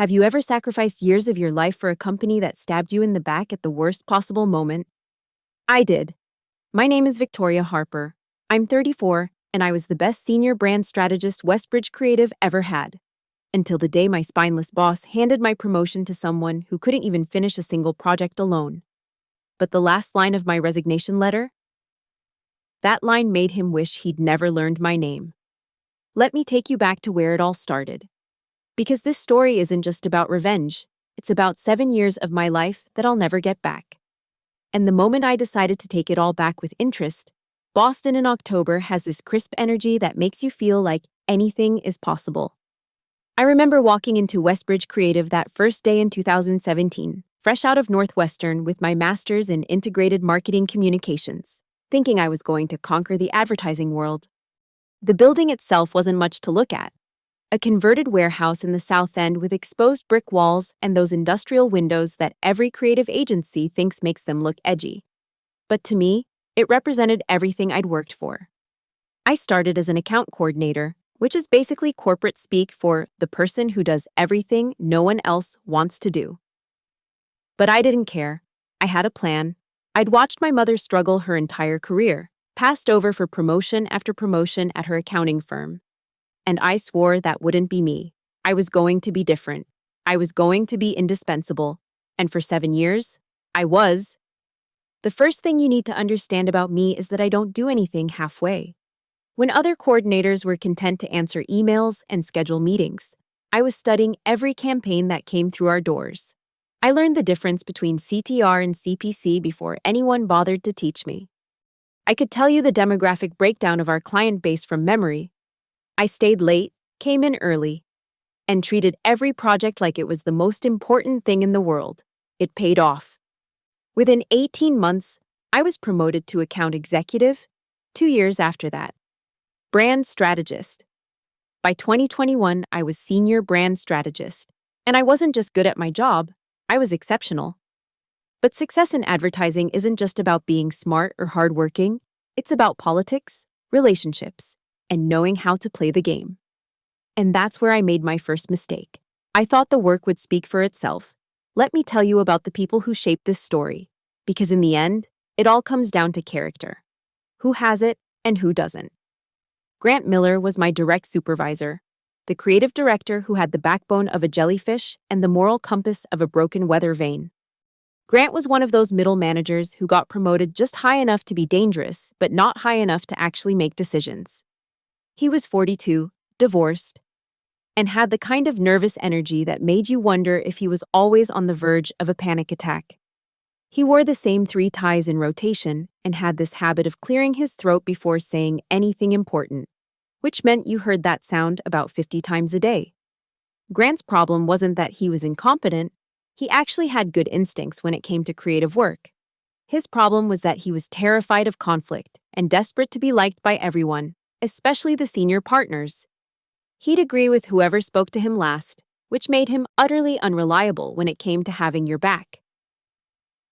Have you ever sacrificed years of your life for a company that stabbed you in the back at the worst possible moment? I did. My name is Victoria Harper. I'm 34, and I was the best senior brand strategist Westbridge Creative ever had. Until the day my spineless boss handed my promotion to someone who couldn't even finish a single project alone. But the last line of my resignation letter? That line made him wish he'd never learned my name. Let me take you back to where it all started. Because this story isn't just about revenge, it's about 7 years of my life that I'll never get back. And the moment I decided to take it all back with interest, Boston in October has this crisp energy that makes you feel like anything is possible. I remember walking into Westbridge Creative that first day in 2017, fresh out of Northwestern with my master's in integrated marketing communications, thinking I was going to conquer the advertising world. The building itself wasn't much to look at. A converted warehouse in the South End with exposed brick walls and those industrial windows that every creative agency thinks makes them look edgy. But to me, it represented everything I'd worked for. I started as an account coordinator, which is basically corporate speak for the person who does everything no one else wants to do. But I didn't care. I had a plan. I'd watched my mother struggle her entire career, passed over for promotion after promotion at her accounting firm. And I swore that wouldn't be me. I was going to be different. I was going to be indispensable. And for 7 years, I was. The first thing you need to understand about me is that I don't do anything halfway. When other coordinators were content to answer emails and schedule meetings, I was studying every campaign that came through our doors. I learned the difference between CTR and CPC before anyone bothered to teach me. I could tell you the demographic breakdown of our client base from memory. I stayed late, came in early, and treated every project like it was the most important thing in the world. It paid off. Within 18 months, I was promoted to account executive. 2 years after that, brand strategist. By 2021, I was senior brand strategist, and I wasn't just good at my job, I was exceptional. But success in advertising isn't just about being smart or hardworking, it's about politics, relationships, and knowing how to play the game. And that's where I made my first mistake. I thought the work would speak for itself. Let me tell you about the people who shaped this story, because in the end, it all comes down to character. Who has it and who doesn't? Grant Miller was my direct supervisor, the creative director who had the backbone of a jellyfish and the moral compass of a broken weather vane. Grant was one of those middle managers who got promoted just high enough to be dangerous, but not high enough to actually make decisions. He was 42, divorced, and had the kind of nervous energy that made you wonder if he was always on the verge of a panic attack. He wore the same 3 ties in rotation and had this habit of clearing his throat before saying anything important, which meant you heard that sound about 50 times a day. Grant's problem wasn't that he was incompetent, he actually had good instincts when it came to creative work. His problem was that he was terrified of conflict and desperate to be liked by everyone, especially the senior partners. He'd agree with whoever spoke to him last, which made him utterly unreliable when it came to having your back.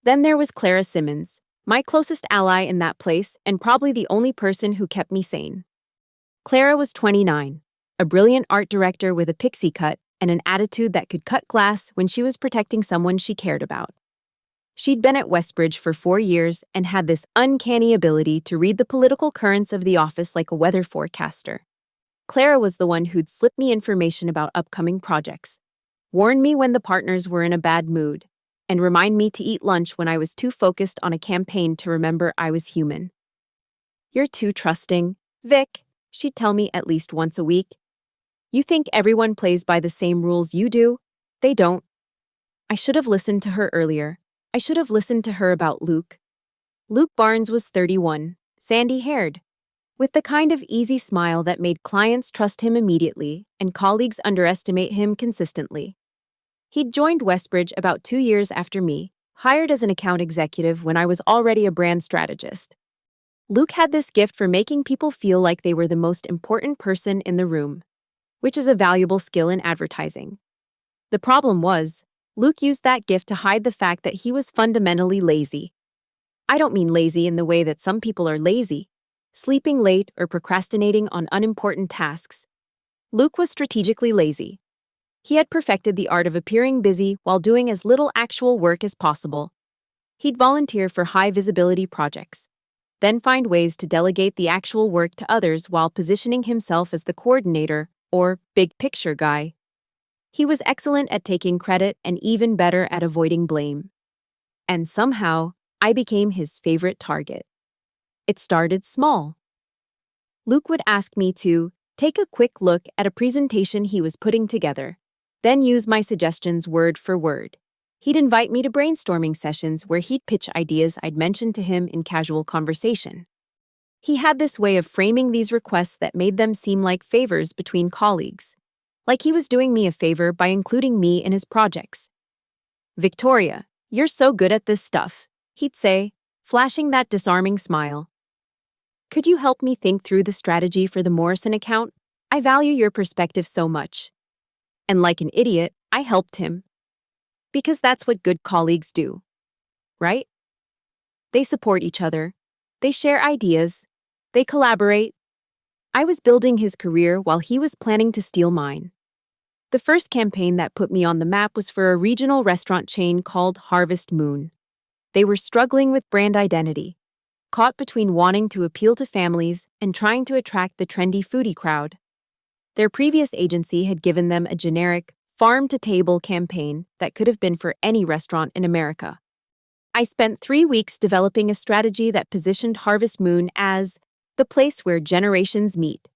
Then there was Clara Simmons, my closest ally in that place and probably the only person who kept me sane. Clara was 29, a brilliant art director with a pixie cut and an attitude that could cut glass when she was protecting someone she cared about. She'd been at Westbridge for 4 years and had this uncanny ability to read the political currents of the office like a weather forecaster. Clara was the one who'd slip me information about upcoming projects, warn me when the partners were in a bad mood, and remind me to eat lunch when I was too focused on a campaign to remember I was human. "You're too trusting, Vic," she'd tell me at least once a week. "You think everyone plays by the same rules you do? They don't." I should have listened to her earlier. I should have listened to her about Luke. Luke Barnes was 31, sandy-haired, with the kind of easy smile that made clients trust him immediately and colleagues underestimate him consistently. He'd joined Westbridge about 2 years after me, hired as an account executive when I was already a brand strategist. Luke had this gift for making people feel like they were the most important person in the room, which is a valuable skill in advertising. The problem was, Luke used that gift to hide the fact that he was fundamentally lazy. I don't mean lazy in the way that some people are lazy, sleeping late or procrastinating on unimportant tasks. Luke was strategically lazy. He had perfected the art of appearing busy while doing as little actual work as possible. He'd volunteer for high-visibility projects, then find ways to delegate the actual work to others while positioning himself as the coordinator or big-picture guy. He was excellent at taking credit and even better at avoiding blame. And somehow, I became his favorite target. It started small. Luke would ask me to take a quick look at a presentation he was putting together, then use my suggestions word for word. He'd invite me to brainstorming sessions where he'd pitch ideas I'd mentioned to him in casual conversation. He had this way of framing these requests that made them seem like favors between colleagues, like he was doing me a favor by including me in his projects. "Victoria, you're so good at this stuff," he'd say, flashing that disarming smile. "Could you help me think through the strategy for the Morrison account? I value your perspective so much." And like an idiot, I helped him. Because that's what good colleagues do, right? They support each other. They share ideas. They collaborate. I was building his career while he was planning to steal mine. The first campaign that put me on the map was for a regional restaurant chain called Harvest Moon. They were struggling with brand identity, caught between wanting to appeal to families and trying to attract the trendy foodie crowd. Their previous agency had given them a generic, farm-to-table campaign that could have been for any restaurant in America. I spent 3 weeks developing a strategy that positioned Harvest Moon as the place where generations meet,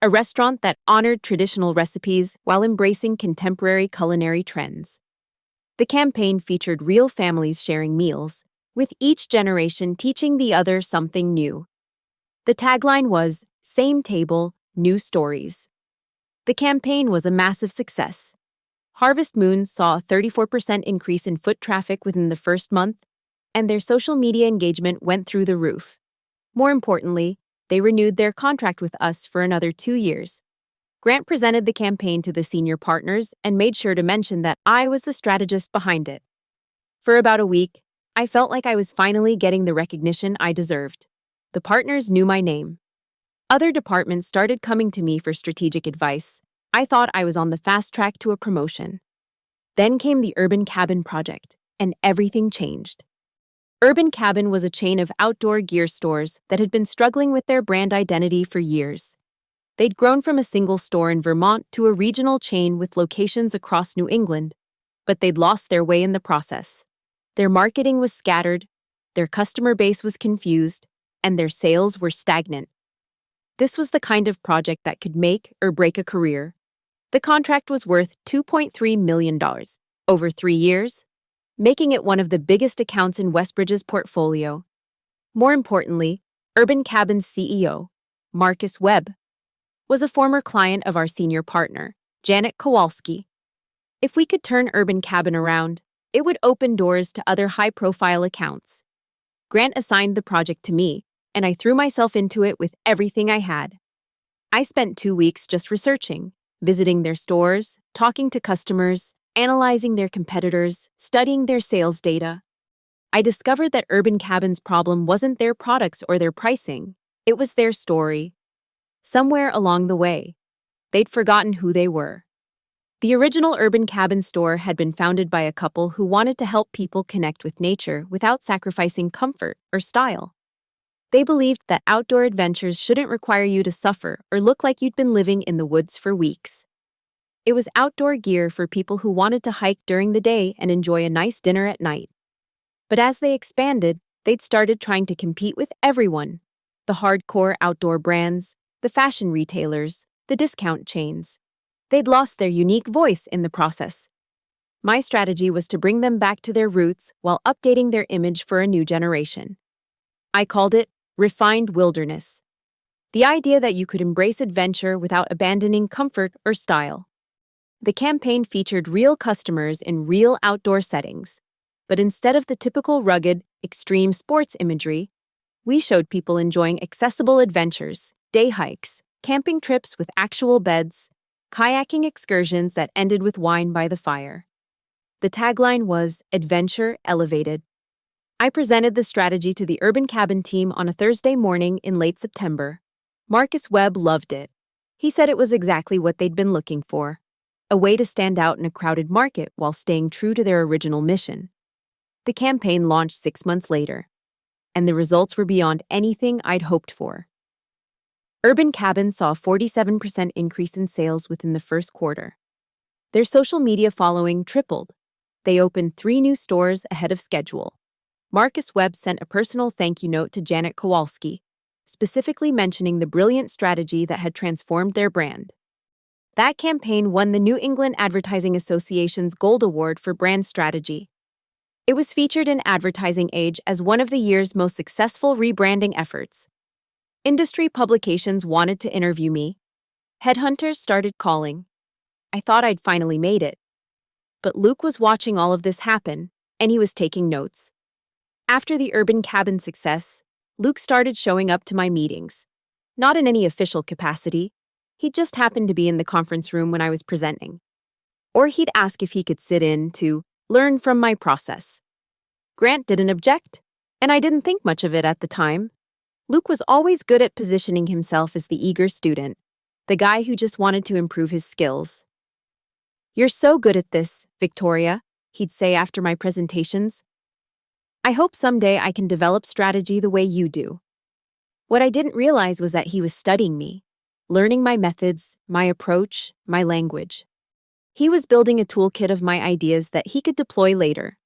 a restaurant that honored traditional recipes while embracing contemporary culinary trends. The campaign featured real families sharing meals, with each generation teaching the other something new. The tagline was, "Same table, new stories." The campaign was a massive success. Harvest Moon saw a 34% increase in foot traffic within the first month, and their social media engagement went through the roof. More importantly, they renewed their contract with us for another 2 years. Grant presented the campaign to the senior partners and made sure to mention that I was the strategist behind it. For about a week, I felt like I was finally getting the recognition I deserved. The partners knew my name. Other departments started coming to me for strategic advice. I thought I was on the fast track to a promotion. Then came the Urban Cabin project, and everything changed. Urban Cabin was a chain of outdoor gear stores that had been struggling with their brand identity for years. They'd grown from a single store in Vermont to a regional chain with locations across New England, but they'd lost their way in the process. Their marketing was scattered, their customer base was confused, and their sales were stagnant. This was the kind of project that could make or break a career. The contract was worth $2.3 million over 3 years, making it one of the biggest accounts in Westbridge's portfolio. More importantly, Urban Cabin's CEO, Marcus Webb, was a former client of our senior partner, Janet Kowalski. If we could turn Urban Cabin around, it would open doors to other high-profile accounts. Grant assigned the project to me, and I threw myself into it with everything I had. I spent 2 weeks just researching, visiting their stores, talking to customers, analyzing their competitors, studying their sales data. I discovered that Urban Cabin's problem wasn't their products or their pricing, it was their story. Somewhere along the way, they'd forgotten who they were. The original Urban Cabin store had been founded by a couple who wanted to help people connect with nature without sacrificing comfort or style. They believed that outdoor adventures shouldn't require you to suffer or look like you'd been living in the woods for weeks. It was outdoor gear for people who wanted to hike during the day and enjoy a nice dinner at night. But as they expanded, they'd started trying to compete with everyone: the hardcore outdoor brands, the fashion retailers, the discount chains. They'd lost their unique voice in the process. My strategy was to bring them back to their roots while updating their image for a new generation. I called it Refined Wilderness. The idea that you could embrace adventure without abandoning comfort or style. The campaign featured real customers in real outdoor settings, but instead of the typical rugged, extreme sports imagery, we showed people enjoying accessible adventures, day hikes, camping trips with actual beds, kayaking excursions that ended with wine by the fire. The tagline was Adventure Elevated. I presented the strategy to the Urban Cabin team on a Thursday morning in late September. Marcus Webb loved it. He said it was exactly what they'd been looking for. a way to stand out in a crowded market while staying true to their original mission. The campaign launched 6 months later, and the results were beyond anything I'd hoped for. Urban Cabin saw a 47% increase in sales within the first quarter. Their social media following tripled. They opened 3 new stores ahead of schedule. Marcus Webb sent a personal thank you note to Janet Kowalski, specifically mentioning the brilliant strategy that had transformed their brand. That campaign won the New England Advertising Association's Gold Award for brand strategy. It was featured in Advertising Age as one of the year's most successful rebranding efforts. Industry publications wanted to interview me. Headhunters started calling. I thought I'd finally made it. But Luke was watching all of this happen, and he was taking notes. After the Urban Cabin success, Luke started showing up to my meetings. Not in any official capacity. He just happened to be in the conference room when I was presenting. Or he'd ask if he could sit in to learn from my process. Grant didn't object, and I didn't think much of it at the time. Luke was always good at positioning himself as the eager student, the guy who just wanted to improve his skills. "You're so good at this, Victoria," he'd say after my presentations. "I hope someday I can develop strategy the way you do." What I didn't realize was that he was studying me, learning my methods, my approach, my language. He was building a toolkit of my ideas that he could deploy later.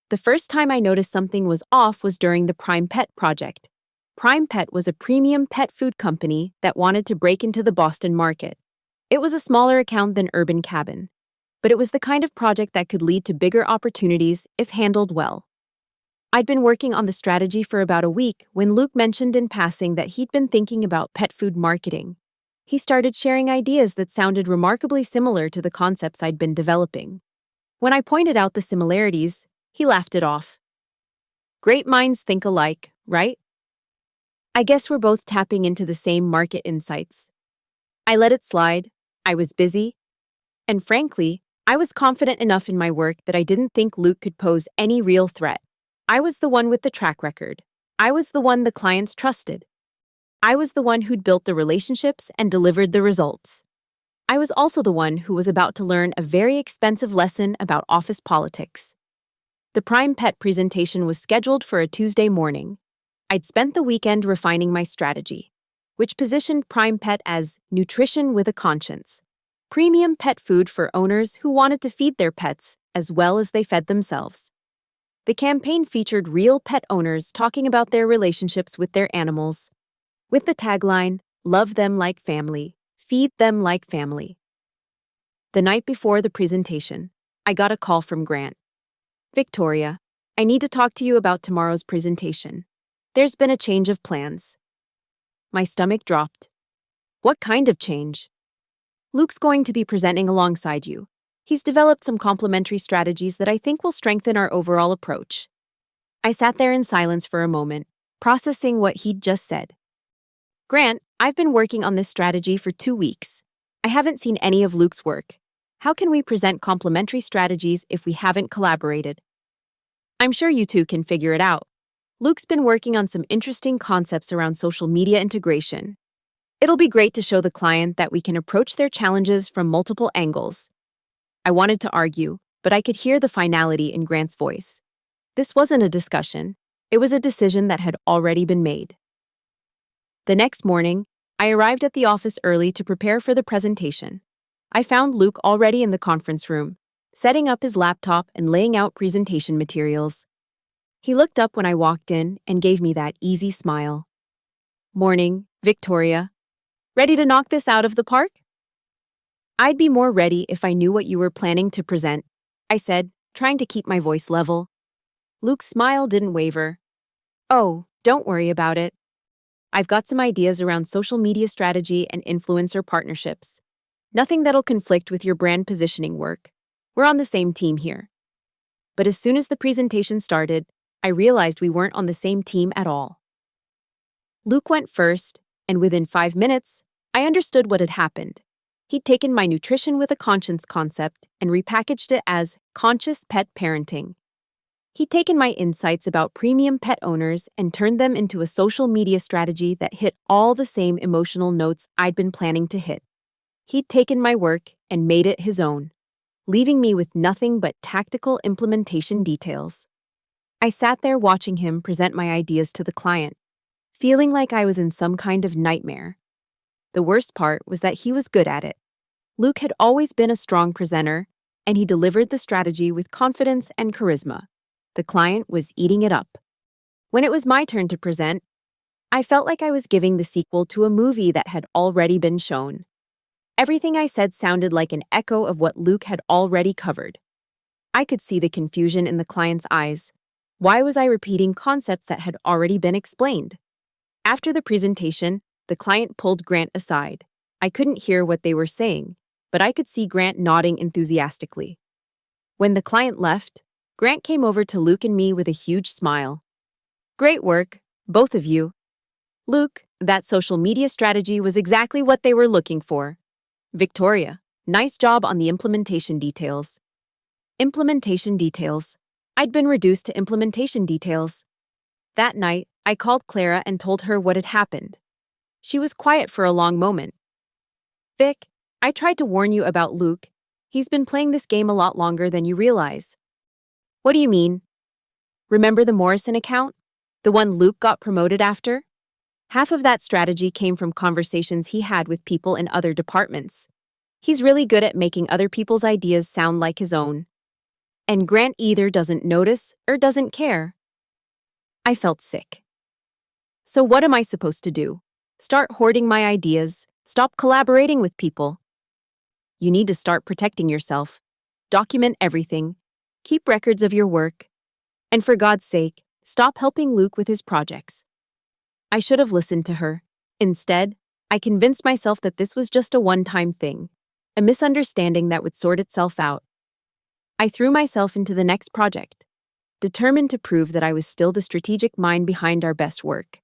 The first time I noticed something was off was during the Prime Pet project. Prime Pet was a premium pet food company that wanted to break into the Boston market. It was a smaller account than Urban Cabin, but it was the kind of project that could lead to bigger opportunities if handled well. I'd been working on the strategy for about a week when Luke mentioned in passing that he'd been thinking about pet food marketing. He started sharing ideas that sounded remarkably similar to the concepts I'd been developing. When I pointed out the similarities, he laughed it off. "Great minds think alike, right? I guess we're both tapping into the same market insights." I let it slide. I was busy. And frankly, I was confident enough in my work that I didn't think Luke could pose any real threat. I was the one with the track record. I was the one the clients trusted. I was the one who'd built the relationships and delivered the results. I was also the one who was about to learn a very expensive lesson about office politics. The Prime Pet presentation was scheduled for a Tuesday morning. I'd spent the weekend refining my strategy, which positioned Prime Pet as nutrition with a conscience, premium pet food for owners who wanted to feed their pets as well as they fed themselves. The campaign featured real pet owners talking about their relationships with their animals, with the tagline, "Love them like family, feed them like family." The night before the presentation, I got a call from Grant. "Victoria, I need to talk to you about tomorrow's presentation. There's been a change of plans." My stomach dropped. "What kind of change?" "Luke's going to be presenting alongside you. He's developed some complementary strategies that I think will strengthen our overall approach." I sat there in silence for a moment, processing what he'd just said. "Grant, I've been working on this strategy for 2 weeks. I haven't seen any of Luke's work. How can we present complementary strategies if we haven't collaborated?" "I'm sure you two can figure it out. Luke's been working on some interesting concepts around social media integration. It'll be great to show the client that we can approach their challenges from multiple angles." I wanted to argue, but I could hear the finality in Grant's voice. This wasn't a discussion. It was a decision that had already been made. The next morning, I arrived at the office early to prepare for the presentation. I found Luke already in the conference room, setting up his laptop and laying out presentation materials. He looked up when I walked in and gave me that easy smile. "Morning, Victoria. Ready to knock this out of the park?" "I'd be more ready if I knew what you were planning to present," I said, trying to keep my voice level. Luke's smile didn't waver. "Oh, don't worry about it. I've got some ideas around social media strategy and influencer partnerships. Nothing that'll conflict with your brand positioning work. We're on the same team here." But as soon as the presentation started, I realized we weren't on the same team at all. Luke went first, and within 5 minutes, I understood what had happened. He'd taken my nutrition with a conscience concept and repackaged it as conscious pet parenting. He'd taken my insights about premium pet owners and turned them into a social media strategy that hit all the same emotional notes I'd been planning to hit. He'd taken my work and made it his own, leaving me with nothing but tactical implementation details. I sat there watching him present my ideas to the client, feeling like I was in some kind of nightmare. The worst part was that he was good at it. Luke had always been a strong presenter, and he delivered the strategy with confidence and charisma. The client was eating it up. When it was my turn to present, I felt like I was giving the sequel to a movie that had already been shown. Everything I said sounded like an echo of what Luke had already covered. I could see the confusion in the client's eyes. Why was I repeating concepts that had already been explained? After the presentation, the client pulled Grant aside. I couldn't hear what they were saying, but I could see Grant nodding enthusiastically. When the client left, Grant came over to Luke and me with a huge smile. "Great work, both of you. Luke, that social media strategy was exactly what they were looking for. Victoria, nice job on the implementation details." Implementation details. I'd been reduced to implementation details. That night, I called Clara and told her what had happened. She was quiet for a long moment. "Vic, I tried to warn you about Luke. He's been playing this game a lot longer than you realize." "What do you mean?" "Remember the Morrison account? The one Luke got promoted after? Half of that strategy came from conversations he had with people in other departments. He's really good at making other people's ideas sound like his own. And Grant either doesn't notice or doesn't care." I felt sick. So what am I supposed to do? Start hoarding my ideas? Stop collaborating with people? You need to start protecting yourself. Document everything. Keep records of your work. And for God's sake, stop helping Luke with his projects. I should have listened to her. Instead, I convinced myself that this was just a one-time thing, a misunderstanding that would sort itself out. I threw myself into the next project, determined to prove that I was still the strategic mind behind our best work.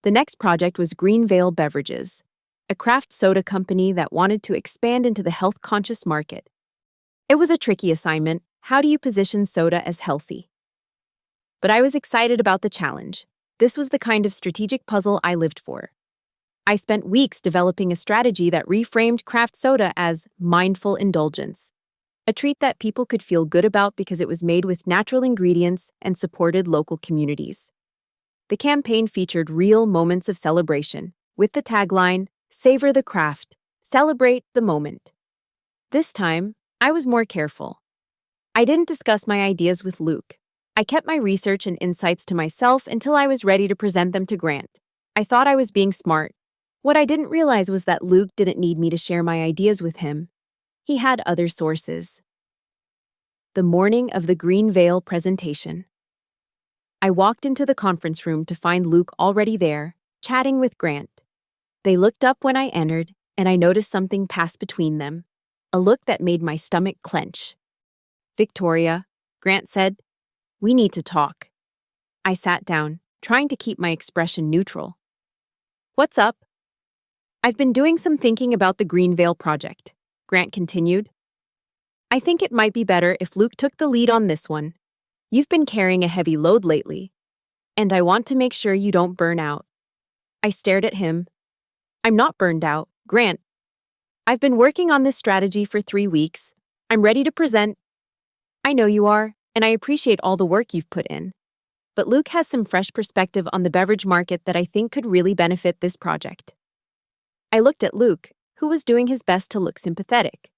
The next project was Greenvale Beverages, a craft soda company that wanted to expand into the health-conscious market. It was a tricky assignment. How do you position soda as healthy? But I was excited about the challenge. This was the kind of strategic puzzle I lived for. I spent weeks developing a strategy that reframed craft soda as mindful indulgence, a treat that people could feel good about because it was made with natural ingredients and supported local communities. The campaign featured real moments of celebration, with the tagline, "Savor the craft, celebrate the moment." This time, I was more careful. I didn't discuss my ideas with Luke. I kept my research and insights to myself until I was ready to present them to Grant. I thought I was being smart. What I didn't realize was that Luke didn't need me to share my ideas with him. He had other sources. The morning of the Greenvale presentation. I walked into the conference room to find Luke already there, chatting with Grant. They looked up when I entered, and I noticed something pass between them, a look that made my stomach clench. "Victoria," Grant said, "we need to talk." I sat down, trying to keep my expression neutral. "What's up?" "I've been doing some thinking about the Greenvale project," Grant continued. "I think it might be better if Luke took the lead on this one. You've been carrying a heavy load lately, and I want to make sure you don't burn out." I stared at him. "I'm not burned out, Grant. I've been working on this strategy for 3 weeks. I'm ready to present." "I know you are, and I appreciate all the work you've put in. But Luke has some fresh perspective on the beverage market that I think could really benefit this project." I looked at Luke, who was doing his best to look sympathetic.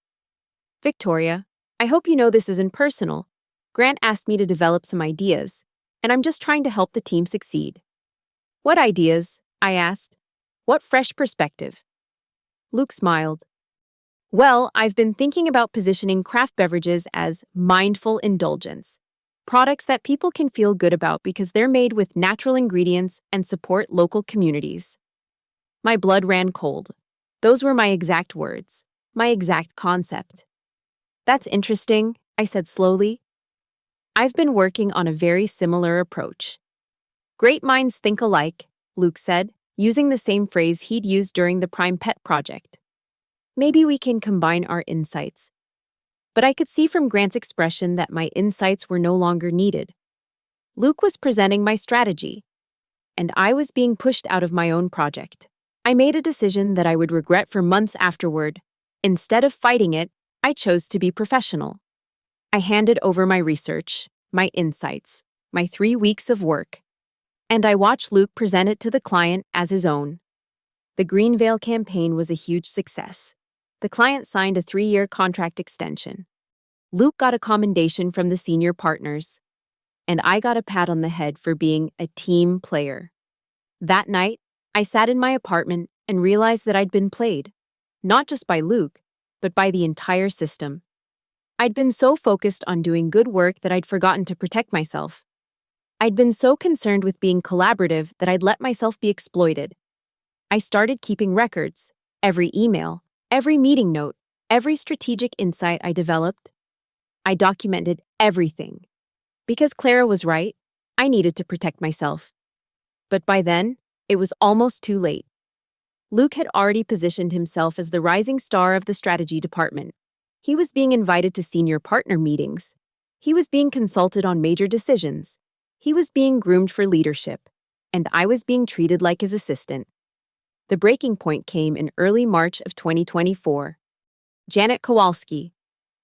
"Victoria, I hope you know this isn't personal. Grant asked me to develop some ideas, and I'm just trying to help the team succeed." "What ideas?" I asked. "What fresh perspective?" Luke smiled. "Well, I've been thinking about positioning craft beverages as mindful indulgence, products that people can feel good about because they're made with natural ingredients and support local communities." My blood ran cold. Those were my exact words, my exact concept. "That's interesting," I said slowly. "I've been working on a very similar approach." "Great minds think alike," Luke said, using the same phrase he'd used during the Prime Pet project. "Maybe we can combine our insights." But I could see from Grant's expression that my insights were no longer needed. Luke was presenting my strategy, and I was being pushed out of my own project. I made a decision that I would regret for months afterward. Instead of fighting it, I chose to be professional. I handed over my research, my insights, my 3 weeks of work, and I watched Luke present it to the client as his own. The Greenvale campaign was a huge success. The client signed a 3-year contract extension. Luke got a commendation from the senior partners, and I got a pat on the head for being a team player. That night, I sat in my apartment and realized that I'd been played, not just by Luke, but by the entire system. I'd been so focused on doing good work that I'd forgotten to protect myself. I'd been so concerned with being collaborative that I'd let myself be exploited. I started keeping records, every email, every meeting note, every strategic insight I developed. I documented everything. Because Clara was right, I needed to protect myself. But by then, it was almost too late. Luke had already positioned himself as the rising star of the strategy department. He was being invited to senior partner meetings. He was being consulted on major decisions. He was being groomed for leadership. And I was being treated like his assistant. The breaking point came in early March of 2024. Janet Kowalski,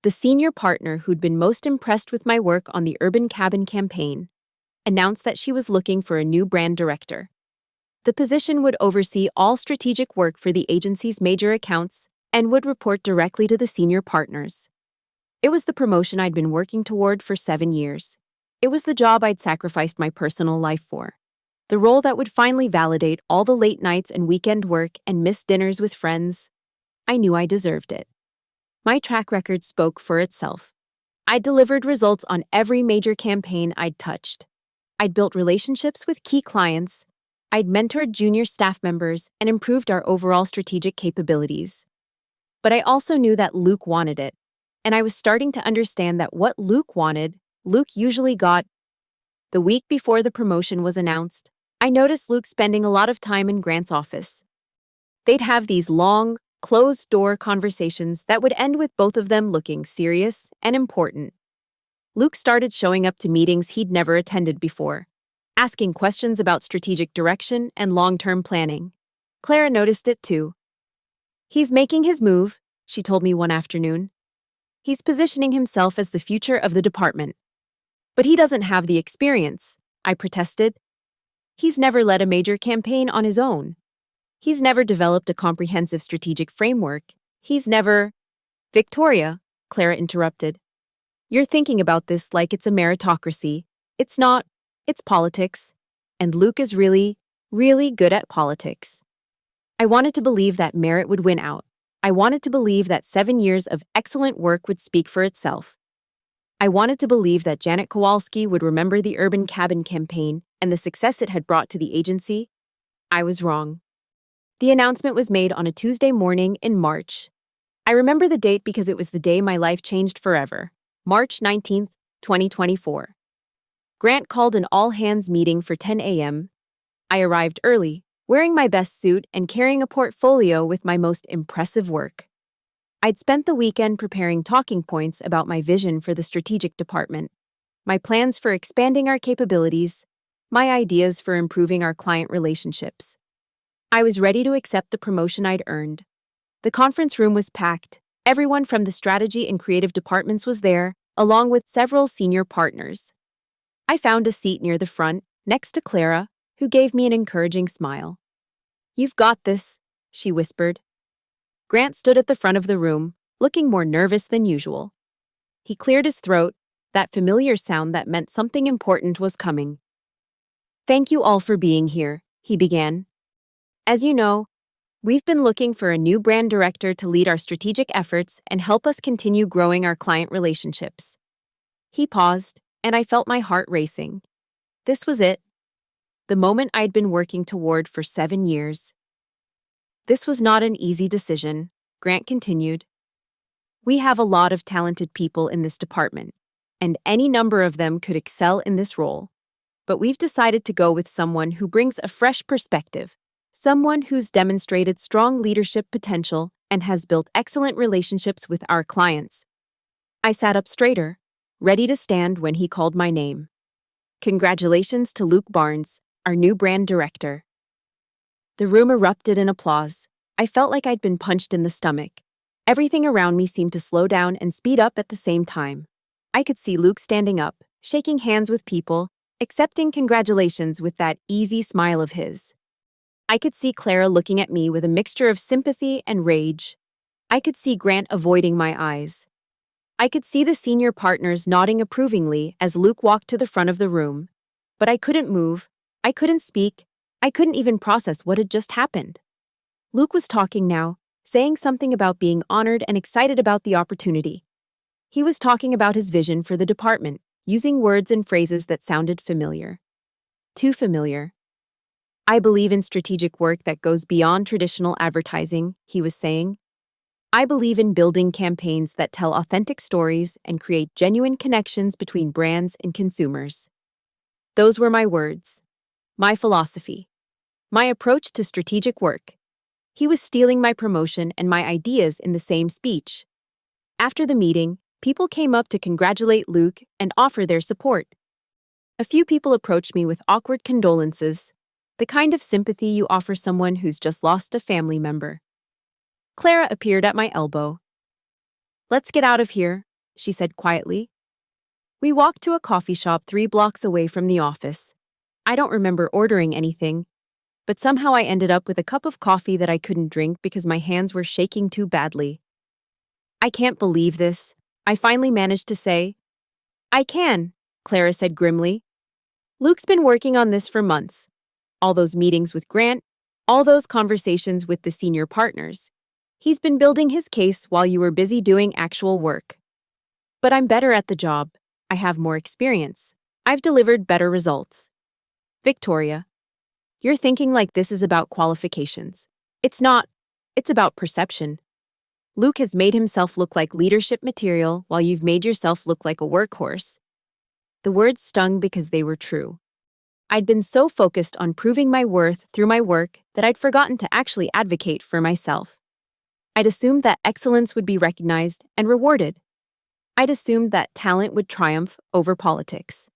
the senior partner who'd been most impressed with my work on the Urban Cabin campaign, announced that she was looking for a new brand director. The position would oversee all strategic work for the agency's major accounts and would report directly to the senior partners. It was the promotion I'd been working toward for 7 years. It was the job I'd sacrificed my personal life for. The role that would finally validate all the late nights and weekend work and missed dinners with friends. I knew I deserved it. My track record spoke for itself. I'd delivered results on every major campaign I'd touched. I'd built relationships with key clients. I'd mentored junior staff members and improved our overall strategic capabilities. But I also knew that Luke wanted it, and I was starting to understand that what Luke wanted, Luke usually got. The week before the promotion was announced, I noticed Luke spending a lot of time in Grant's office. They'd have these long, closed-door conversations that would end with both of them looking serious and important. Luke started showing up to meetings he'd never attended before, asking questions about strategic direction and long-term planning. Clara noticed it too. "He's making his move," she told me one afternoon. "He's positioning himself as the future of the department." "But he doesn't have the experience," I protested. "He's never led a major campaign on his own. He's never developed a comprehensive strategic framework. He's never—" "Victoria," Clara interrupted. "You're thinking about this like it's a meritocracy. It's not. It's politics. And Luke is really, really good at politics." I wanted to believe that merit would win out. I wanted to believe that 7 years of excellent work would speak for itself. I wanted to believe that Janet Kowalski would remember the Urban Cabin campaign and the success it had brought to the agency. I was wrong. The announcement was made on a Tuesday morning in March. I remember the date because it was the day my life changed forever. March 19th, 2024. Grant called an all-hands meeting for 10 a.m. I arrived early, wearing my best suit and carrying a portfolio with my most impressive work. I'd spent the weekend preparing talking points about my vision for the strategic department, my plans for expanding our capabilities, my ideas for improving our client relationships. I was ready to accept the promotion I'd earned. The conference room was packed. Everyone from the strategy and creative departments was there, along with several senior partners. I found a seat near the front, next to Clara, who gave me an encouraging smile. "You've got this," she whispered. Grant stood at the front of the room, looking more nervous than usual. He cleared his throat, that familiar sound that meant something important was coming. "Thank you all for being here," he began. "As you know, we've been looking for a new brand director to lead our strategic efforts and help us continue growing our client relationships." He paused, and I felt my heart racing. This was it. The moment I'd been working toward for 7 years. "This was not an easy decision," Grant continued. "We have a lot of talented people in this department, and any number of them could excel in this role. But we've decided to go with someone who brings a fresh perspective, someone who's demonstrated strong leadership potential and has built excellent relationships with our clients." I sat up straighter, ready to stand when he called my name. "Congratulations to Luke Barnes, our new brand director." The room erupted in applause. I felt like I'd been punched in the stomach. Everything around me seemed to slow down and speed up at the same time. I could see Luke standing up, shaking hands with people, accepting congratulations with that easy smile of his. I could see Clara looking at me with a mixture of sympathy and rage. I could see Grant avoiding my eyes. I could see the senior partners nodding approvingly as Luke walked to the front of the room. But I couldn't move, I couldn't speak, I couldn't even process what had just happened. Luke was talking now, saying something about being honored and excited about the opportunity. He was talking about his vision for the department, using words and phrases that sounded familiar. Too familiar. I believe in strategic work that goes beyond traditional advertising, he was saying. I believe in building campaigns that tell authentic stories and create genuine connections between brands and consumers. Those were my words. My philosophy. My approach to strategic work. He was stealing my promotion and my ideas in the same speech. After the meeting, people came up to congratulate Luke and offer their support. A few people approached me with awkward condolences, the kind of sympathy you offer someone who's just lost a family member. Clara appeared at my elbow. "Let's get out of here," she said quietly. We walked to a coffee shop 3 blocks away from the office. I don't remember ordering anything, but somehow I ended up with a cup of coffee that I couldn't drink because my hands were shaking too badly. "I can't believe this," I finally managed to say. "I can," Clara said grimly. "Luke's been working on this for months. All those meetings with Grant, all those conversations with the senior partners. He's been building his case while you were busy doing actual work. But I'm better at the job. I have more experience. I've delivered better results." Victoria, you're thinking like this is about qualifications. It's not. It's about perception. Luke has made himself look like leadership material while you've made yourself look like a workhorse. The words stung because they were true. I'd been so focused on proving my worth through my work that I'd forgotten to actually advocate for myself. I'd assumed that excellence would be recognized and rewarded. I'd assumed that talent would triumph over politics.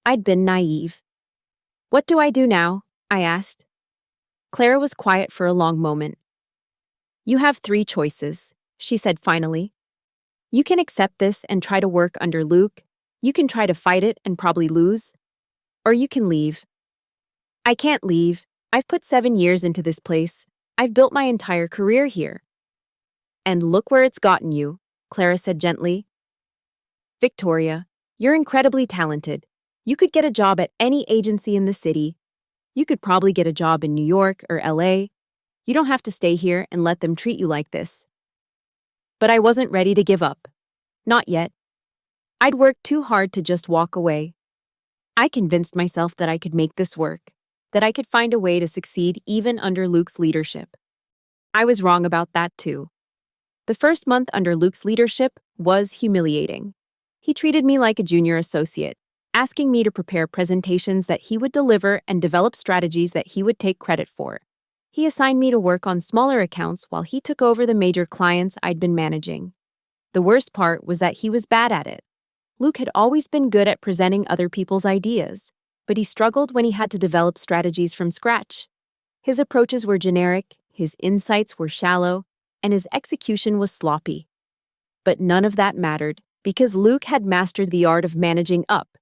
I'd been naive. "What do I do now?" I asked. Clara was quiet for a long moment. "You have 3 choices," she said finally. "You can accept this and try to work under Luke. You can try to fight it and probably lose. Or you can leave." "I can't leave. I've put 7 years into this place. I've built my entire career here." "And look where it's gotten you," Clara said gently. "Victoria, you're incredibly talented. You could get a job at any agency in the city. You could probably get a job in New York or LA. You don't have to stay here and let them treat you like this." But I wasn't ready to give up. Not yet. I'd worked too hard to just walk away. I convinced myself that I could make this work, that I could find a way to succeed even under Luke's leadership. I was wrong about that too. The first month under Luke's leadership was humiliating. He treated me like a junior associate, asking me to prepare presentations that he would deliver and develop strategies that he would take credit for. He assigned me to work on smaller accounts while he took over the major clients I'd been managing. The worst part was that he was bad at it. Luke had always been good at presenting other people's ideas, but he struggled when he had to develop strategies from scratch. His approaches were generic, his insights were shallow, and his execution was sloppy. But none of that mattered, because Luke had mastered the art of managing up.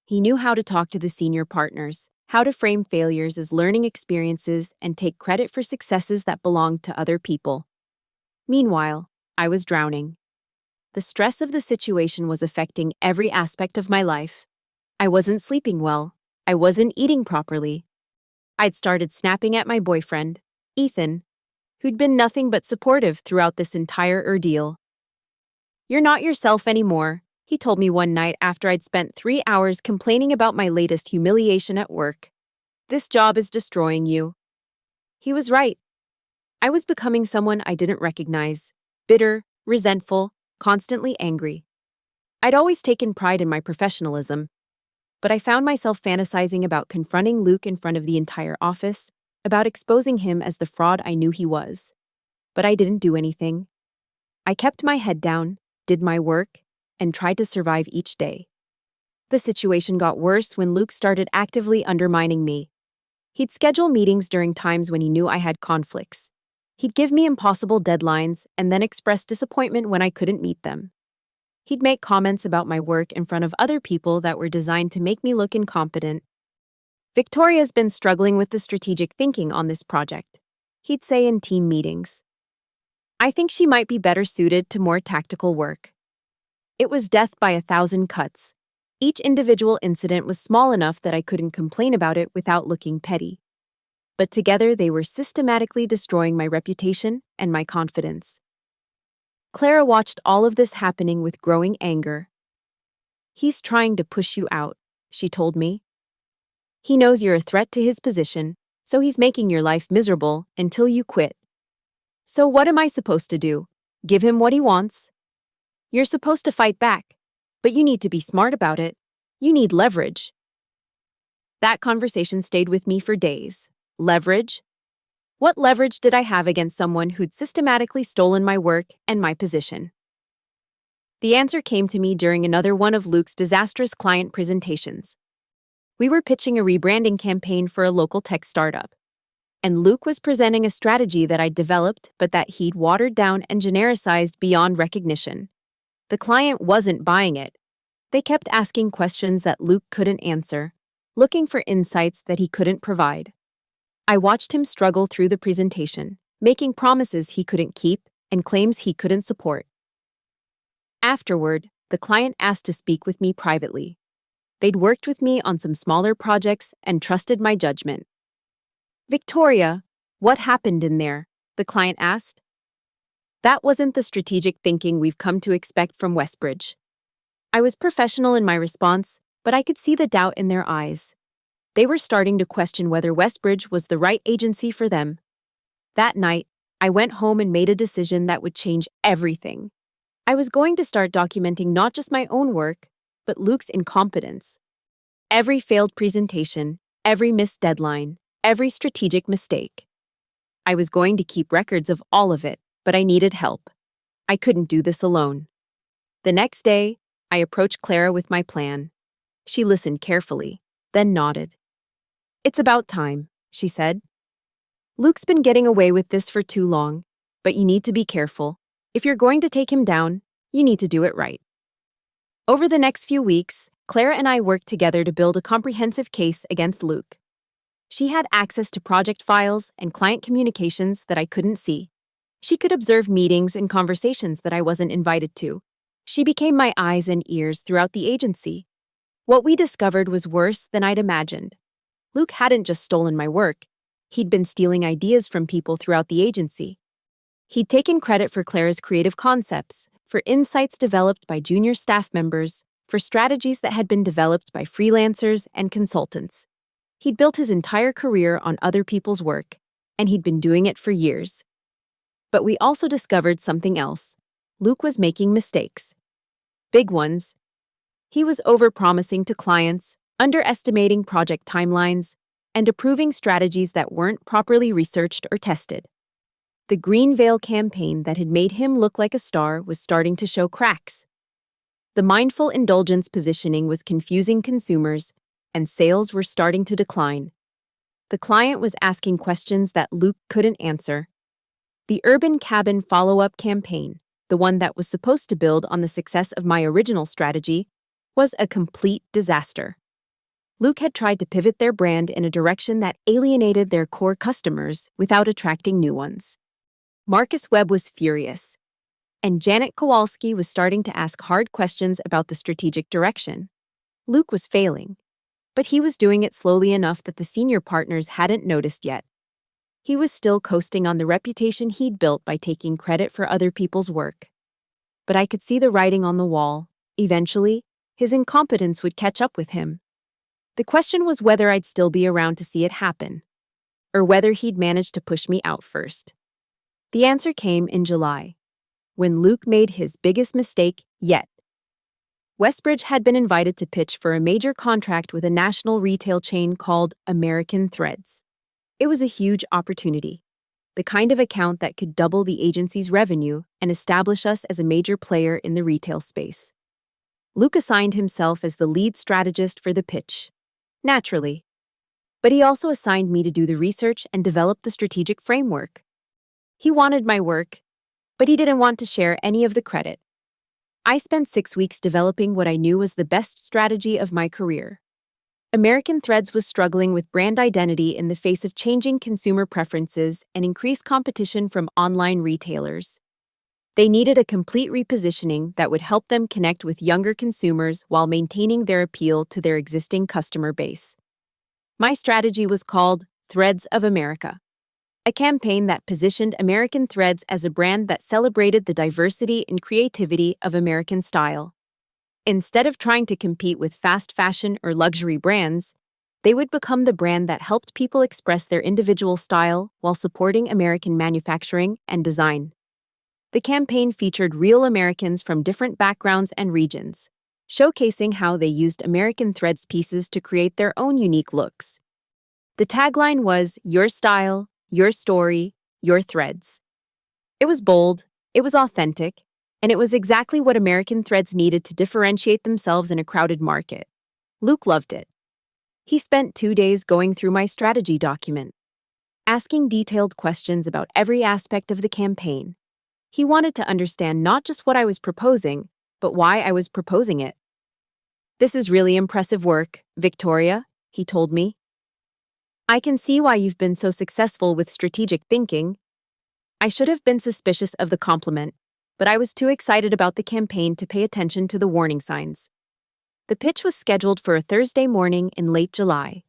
He knew how to talk to the senior partners, how to frame failures as learning experiences and take credit for successes that belonged to other people. Meanwhile, I was drowning. The stress of the situation was affecting every aspect of my life. I wasn't sleeping well. I wasn't eating properly. I'd started snapping at my boyfriend, Ethan, who'd been nothing but supportive throughout this entire ordeal. "You're not yourself anymore," he told me one night after I'd spent 3 hours complaining about my latest humiliation at work. "This job is destroying you." He was right. I was becoming someone I didn't recognize, bitter, resentful, constantly angry. I'd always taken pride in my professionalism, but I found myself fantasizing about confronting Luke in front of the entire office, about exposing him as the fraud I knew he was. But I didn't do anything. I kept my head down, did my work, and tried to survive each day. The situation got worse when Luke started actively undermining me. He'd schedule meetings during times when he knew I had conflicts. He'd give me impossible deadlines and then express disappointment when I couldn't meet them. He'd make comments about my work in front of other people that were designed to make me look incompetent. Victoria's been struggling with the strategic thinking on this project, he'd say in team meetings. I think she might be better suited to more tactical work. It was death by 1,000 cuts. Each individual incident was small enough that I couldn't complain about it without looking petty. But together they were systematically destroying my reputation and my confidence. Clara watched all of this happening with growing anger. "He's trying to push you out," she told me. "He knows you're a threat to his position, so he's making your life miserable until you quit. So what am I supposed to do? Give him what he wants? You're supposed to fight back, but you need to be smart about it. You need leverage." That conversation stayed with me for days. Leverage? What leverage did I have against someone who'd systematically stolen my work and my position? The answer came to me during another one of Luke's disastrous client presentations. We were pitching a rebranding campaign for a local tech startup, and Luke was presenting a strategy that I'd developed but that he'd watered down and genericized beyond recognition. The client wasn't buying it. They kept asking questions that Luke couldn't answer, looking for insights that he couldn't provide. I watched him struggle through the presentation, making promises he couldn't keep and claims he couldn't support. Afterward, the client asked to speak with me privately. They'd worked with me on some smaller projects and trusted my judgment. "Victoria, what happened in there?" the client asked. That wasn't the strategic thinking we've come to expect from Westbridge. I was professional in my response, but I could see the doubt in their eyes. They were starting to question whether Westbridge was the right agency for them. That night, I went home and made a decision that would change everything. I was going to start documenting not just my own work, but Luke's incompetence. Every failed presentation, every missed deadline, every strategic mistake. I was going to keep records of all of it, but I needed help. I couldn't do this alone. The next day, I approached Clara with my plan. She listened carefully, then nodded. "It's about time," she said. "Luke's been getting away with this for too long, but you need to be careful. If you're going to take him down, you need to do it right." Over the next few weeks, Clara and I worked together to build a comprehensive case against Luke. She had access to project files and client communications that I couldn't see. She could observe meetings and conversations that I wasn't invited to. She became my eyes and ears throughout the agency. What we discovered was worse than I'd imagined. Luke hadn't just stolen my work. He'd been stealing ideas from people throughout the agency. He'd taken credit for Clara's creative concepts, for insights developed by junior staff members, for strategies that had been developed by freelancers and consultants. He'd built his entire career on other people's work, and he'd been doing it for years. But we also discovered something else. Luke was making mistakes. Big ones. He was overpromising to clients, underestimating project timelines, and approving strategies that weren't properly researched or tested. The Green Veil campaign that had made him look like a star was starting to show cracks. The mindful indulgence positioning was confusing consumers, and sales were starting to decline. The client was asking questions that Luke couldn't answer. The Urban Cabin follow-up campaign, the one that was supposed to build on the success of my original strategy, was a complete disaster. Luke had tried to pivot their brand in a direction that alienated their core customers without attracting new ones. Marcus Webb was furious, and Janet Kowalski was starting to ask hard questions about the strategic direction. Luke was failing, but he was doing it slowly enough that the senior partners hadn't noticed yet. He was still coasting on the reputation he'd built by taking credit for other people's work. But I could see the writing on the wall. Eventually, his incompetence would catch up with him. The question was whether I'd still be around to see it happen, or whether he'd managed to push me out first. The answer came in July, when Luke made his biggest mistake yet. Westbridge had been invited to pitch for a major contract with a national retail chain called American Threads. It was a huge opportunity, the kind of account that could double the agency's revenue and establish us as a major player in the retail space. Luke assigned himself as the lead strategist for the pitch. Naturally. But he also assigned me to do the research and develop the strategic framework. He wanted my work, but he didn't want to share any of the credit. I spent 6 weeks developing what I knew was the best strategy of my career. American Threads was struggling with brand identity in the face of changing consumer preferences and increased competition from online retailers. They needed a complete repositioning that would help them connect with younger consumers while maintaining their appeal to their existing customer base. My strategy was called Threads of America, a campaign that positioned American Threads as a brand that celebrated the diversity and creativity of American style. Instead of trying to compete with fast fashion or luxury brands, they would become the brand that helped people express their individual style while supporting American manufacturing and design. The campaign featured real Americans from different backgrounds and regions, showcasing how they used American Threads pieces to create their own unique looks. The tagline was, "Your style, your story, your threads." It was bold, it was authentic, and it was exactly what American Threads needed to differentiate themselves in a crowded market. Luke loved it. He spent 2 days going through my strategy document, asking detailed questions about every aspect of the campaign. He wanted to understand not just what I was proposing, but why I was proposing it. "This is really impressive work, Victoria," he told me. "I can see why you've been so successful with strategic thinking." I should have been suspicious of the compliment, but I was too excited about the campaign to pay attention to the warning signs. The pitch was scheduled for a Thursday morning in late July.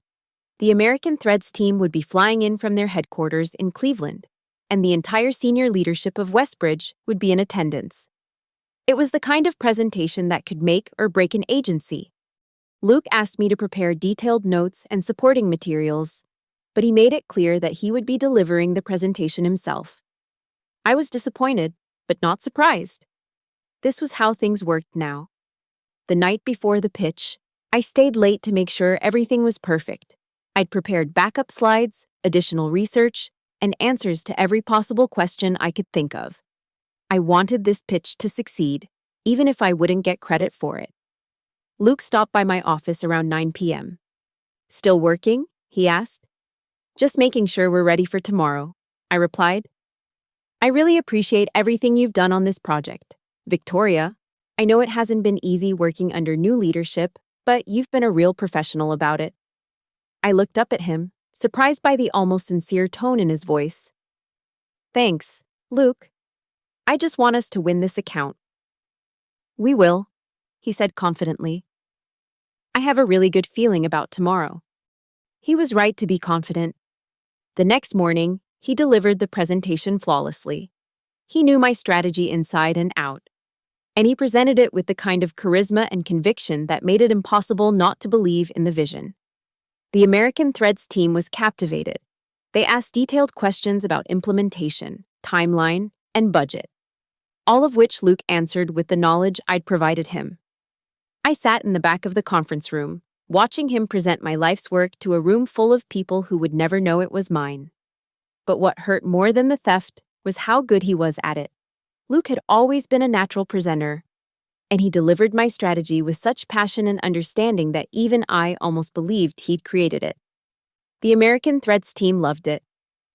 The American Threads team would be flying in from their headquarters in Cleveland, and the entire senior leadership of Westbridge would be in attendance. It was the kind of presentation that could make or break an agency. Luke asked me to prepare detailed notes and supporting materials, but he made it clear that he would be delivering the presentation himself. I was disappointed, but not surprised. This was how things worked now. The night before the pitch, I stayed late to make sure everything was perfect. I'd prepared backup slides, additional research, and answers to every possible question I could think of. I wanted this pitch to succeed, even if I wouldn't get credit for it. Luke stopped by my office around 9 p.m. "Still working?" he asked. "Just making sure we're ready for tomorrow," I replied. "I really appreciate everything you've done on this project, Victoria. I know it hasn't been easy working under new leadership, but you've been a real professional about it." I looked up at him, surprised by the almost sincere tone in his voice. "Thanks, Luke. I just want us to win this account." "We will," he said confidently. "I have a really good feeling about tomorrow." He was right to be confident. The next morning, he delivered the presentation flawlessly. He knew my strategy inside and out, and he presented it with the kind of charisma and conviction that made it impossible not to believe in the vision. The American Threads team was captivated. They asked detailed questions about implementation, timeline, and budget, all of which Luke answered with the knowledge I'd provided him. I sat in the back of the conference room, watching him present my life's work to a room full of people who would never know it was mine. But what hurt more than the theft was how good he was at it. Luke had always been a natural presenter, and he delivered my strategy with such passion and understanding that even I almost believed he'd created it. The American Threads team loved it.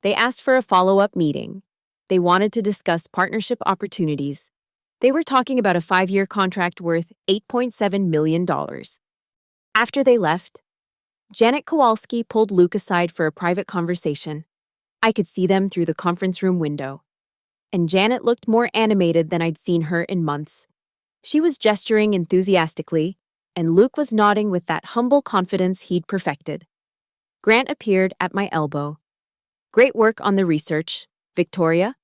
They asked for a follow-up meeting. They wanted to discuss partnership opportunities. They were talking about a 5-year contract worth $8.7 million. After they left, Janet Kowalski pulled Luke aside for a private conversation. I could see them through the conference room window, and Janet looked more animated than I'd seen her in months. She was gesturing enthusiastically, and Luke was nodding with that humble confidence he'd perfected. Grant appeared at my elbow. "Great work on the research, Victoria.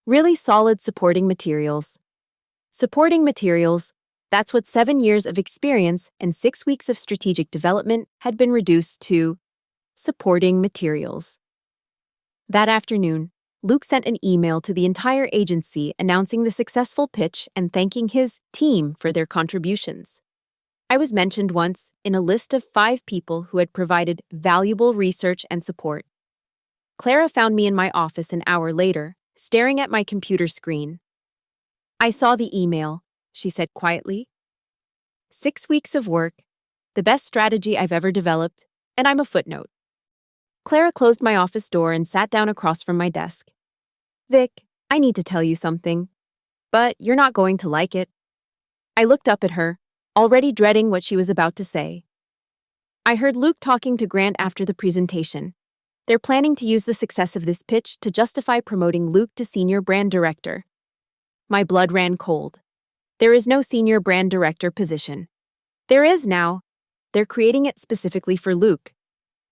Really solid supporting materials." Supporting materials, that's what 7 years of experience and 6 weeks of strategic development had been reduced to: supporting materials. That afternoon, Luke sent an email to the entire agency announcing the successful pitch and thanking his team for their contributions. I was mentioned once in a list of 5 people who had provided valuable research and support. Clara found me in my office an hour later, staring at my computer screen. "I saw the email," she said quietly. 6 weeks of work, the best strategy I've ever developed, and I'm a footnote." Clara closed my office door and sat down across from my desk. Vic, I need to tell you something, but you're not going to like it. I looked up at her, already dreading what she was about to say. I heard Luke talking to Grant after the presentation. They're planning to use the success of this pitch to justify promoting Luke to senior brand director. My blood ran cold. There is no senior brand director position. There is now. They're creating it specifically for Luke.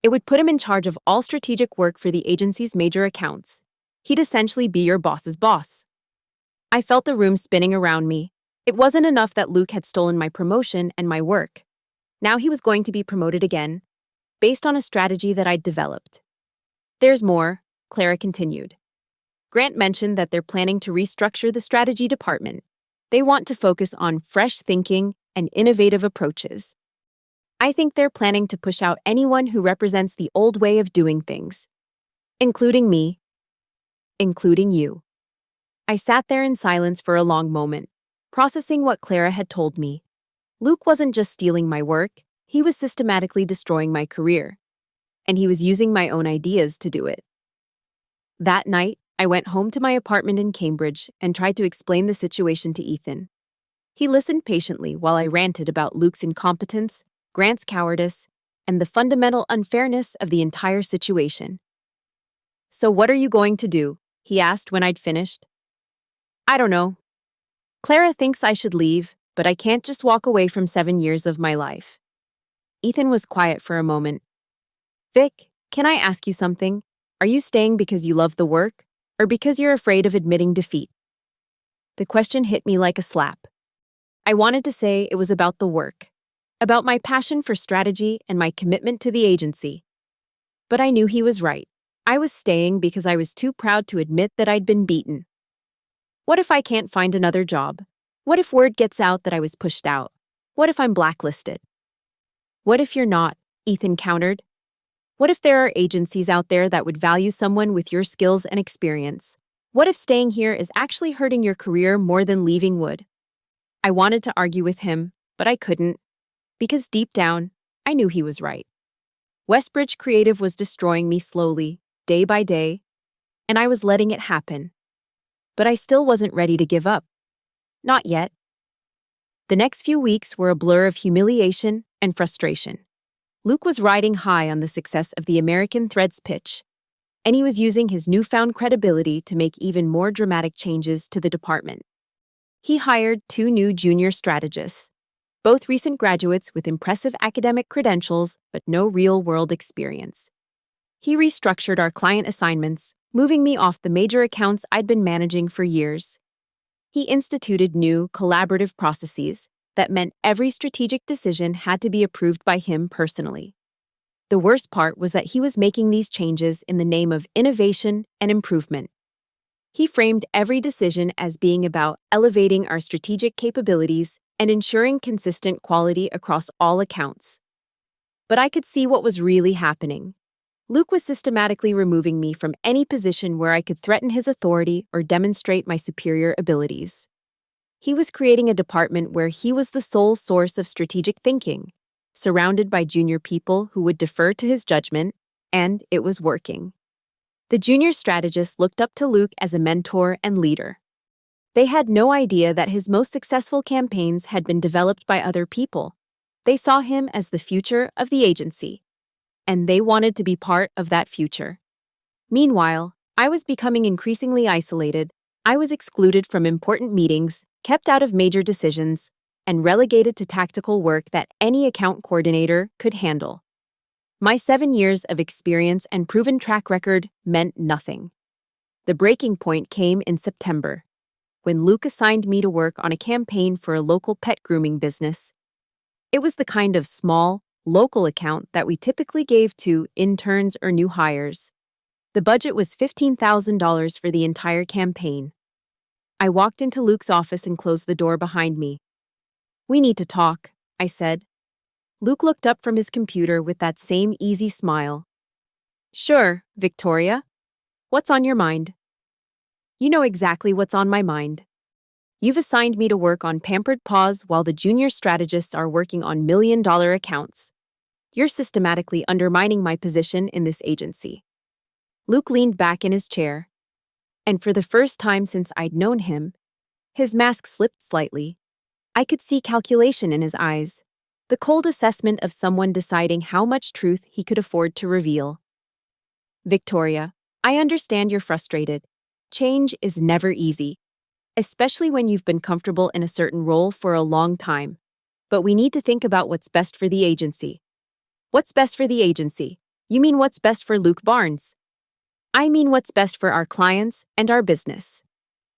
It would put him in charge of all strategic work for the agency's major accounts. He'd essentially be your boss's boss. I felt the room spinning around me. It wasn't enough that Luke had stolen my promotion and my work. Now he was going to be promoted again, based on a strategy that I'd developed. There's more, Clara continued. Grant mentioned that they're planning to restructure the strategy department. They want to focus on fresh thinking and innovative approaches. I think they're planning to push out anyone who represents the old way of doing things. Including me. Including you. I sat there in silence for a long moment, processing what Clara had told me. Luke wasn't just stealing my work, he was systematically destroying my career. And he was using my own ideas to do it. That night, I went home to my apartment in Cambridge and tried to explain the situation to Ethan. He listened patiently while I ranted about Luke's incompetence, Grant's cowardice, and the fundamental unfairness of the entire situation. "So what are you going to do?" he asked when I'd finished. "I don't know. Clara thinks I should leave, but I can't just walk away from 7 years of my life." Ethan was quiet for a moment. "Vic, can I ask you something? Are you staying because you love the work, or because you're afraid of admitting defeat?" The question hit me like a slap. I wanted to say it was about the work, about my passion for strategy and my commitment to the agency. But I knew he was right. I was staying because I was too proud to admit that I'd been beaten. What if I can't find another job? What if word gets out that I was pushed out? What if I'm blacklisted? "What if you're not?" Ethan countered. "What if there are agencies out there that would value someone with your skills and experience? What if staying here is actually hurting your career more than leaving would?" I wanted to argue with him, but I couldn't, because deep down, I knew he was right. Westbridge Creative was destroying me slowly, day by day, and I was letting it happen. But I still wasn't ready to give up. Not yet. The next few weeks were a blur of humiliation and frustration. Luke was riding high on the success of the American Threads pitch, and he was using his newfound credibility to make even more dramatic changes to the department. He hired 2 new junior strategists, both recent graduates with impressive academic credentials but no real-world experience. He restructured our client assignments, moving me off the major accounts I'd been managing for years. He instituted new, collaborative processes that meant every strategic decision had to be approved by him personally. The worst part was that he was making these changes in the name of innovation and improvement. He framed every decision as being about elevating our strategic capabilities and ensuring consistent quality across all accounts. But I could see what was really happening. Luke was systematically removing me from any position where I could threaten his authority or demonstrate my superior abilities. He was creating a department where he was the sole source of strategic thinking, surrounded by junior people who would defer to his judgment, and it was working. The junior strategists looked up to Luke as a mentor and leader. They had no idea that his most successful campaigns had been developed by other people. They saw him as the future of the agency, and they wanted to be part of that future. Meanwhile, I was becoming increasingly isolated. I was excluded from important meetings, kept out of major decisions, and relegated to tactical work that any account coordinator could handle. My 7 years of experience and proven track record meant nothing. The breaking point came in September, when Luke assigned me to work on a campaign for a local pet grooming business. It was the kind of small, local account that we typically gave to interns or new hires. The budget was $15,000 for the entire campaign. I walked into Luke's office and closed the door behind me. "We need to talk," I said. Luke looked up from his computer with that same easy smile. "Sure, Victoria. What's on your mind?" "You know exactly what's on my mind. You've assigned me to work on Pampered Paws while the junior strategists are working on million-dollar accounts. You're systematically undermining my position in this agency." Luke leaned back in his chair. And for the first time since I'd known him, his mask slipped slightly. I could see calculation in his eyes, the cold assessment of someone deciding how much truth he could afford to reveal. Victoria, I understand you're frustrated. Change is never easy, especially when you've been comfortable in a certain role for a long time. But we need to think about what's best for the agency. What's best for the agency? You mean what's best for Luke Barnes? I mean what's best for our clients and our business.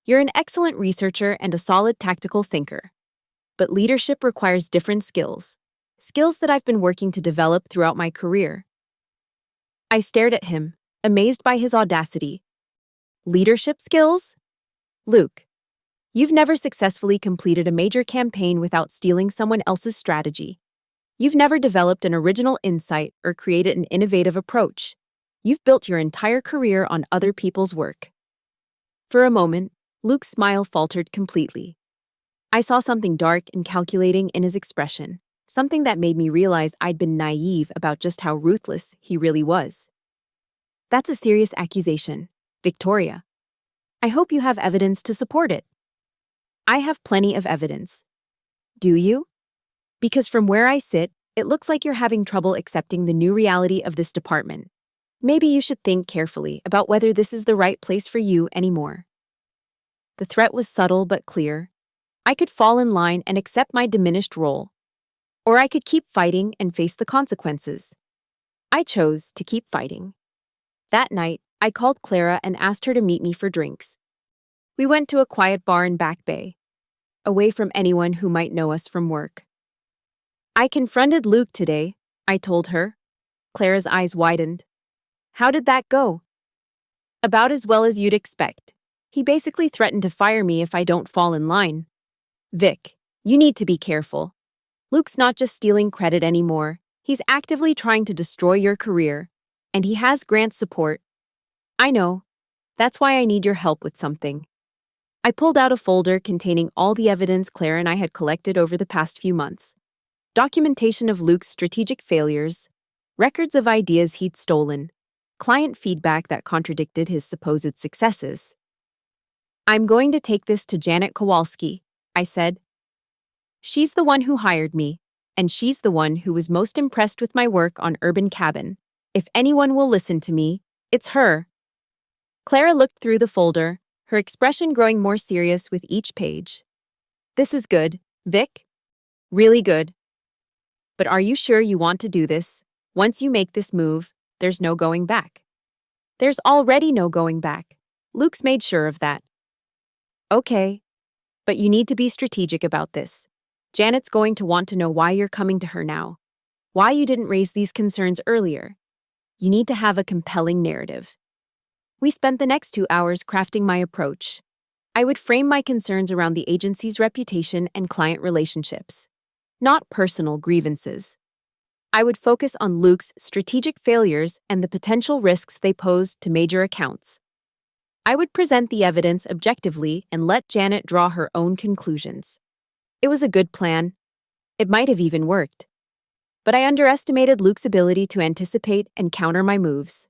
You're an excellent researcher and a solid tactical thinker. But leadership requires different skills. Skills that I've been working to develop throughout my career. I stared at him, amazed by his audacity. Leadership skills? Luke, you've never successfully completed a major campaign without stealing someone else's strategy. You've never developed an original insight or created an innovative approach. You've built your entire career on other people's work. For a moment, Luke's smile faltered completely. I saw something dark and calculating in his expression, something that made me realize I'd been naive about just how ruthless he really was. That's a serious accusation, Victoria. I hope you have evidence to support it. I have plenty of evidence. Do you? Because from where I sit, it looks like you're having trouble accepting the new reality of this department. Maybe you should think carefully about whether this is the right place for you anymore. The threat was subtle but clear. I could fall in line and accept my diminished role. Or I could keep fighting and face the consequences. I chose to keep fighting. That night, I called Clara and asked her to meet me for drinks. We went to a quiet bar in Back Bay, away from anyone who might know us from work. I confronted Luke today, I told her. Clara's eyes widened. How did that go? About as well as you'd expect. He basically threatened to fire me if I don't fall in line. Vic, you need to be careful. Luke's not just stealing credit anymore. He's actively trying to destroy your career. And he has Grant's support. I know. That's why I need your help with something. I pulled out a folder containing all the evidence Clara and I had collected over the past few months. Documentation of Luke's strategic failures, records of ideas he'd stolen, client feedback that contradicted his supposed successes. I'm going to take this to Janet Kowalski, I said. She's the one who hired me, and she's the one who was most impressed with my work on Urban Cabin. If anyone will listen to me, it's her. Clara looked through the folder, her expression growing more serious with each page. This is good, Vic. Really good. But are you sure you want to do this? Once you make this move, there's no going back. There's already no going back. Luke's made sure of that. Okay. But you need to be strategic about this. Janet's going to want to know why you're coming to her now. Why you didn't raise these concerns earlier. You need to have a compelling narrative. We spent the next 2 hours crafting my approach. I would frame my concerns around the agency's reputation and client relationships, not personal grievances. I would focus on Luke's strategic failures and the potential risks they posed to major accounts. I would present the evidence objectively and let Janet draw her own conclusions. It was a good plan. It might have even worked. But I underestimated Luke's ability to anticipate and counter my moves.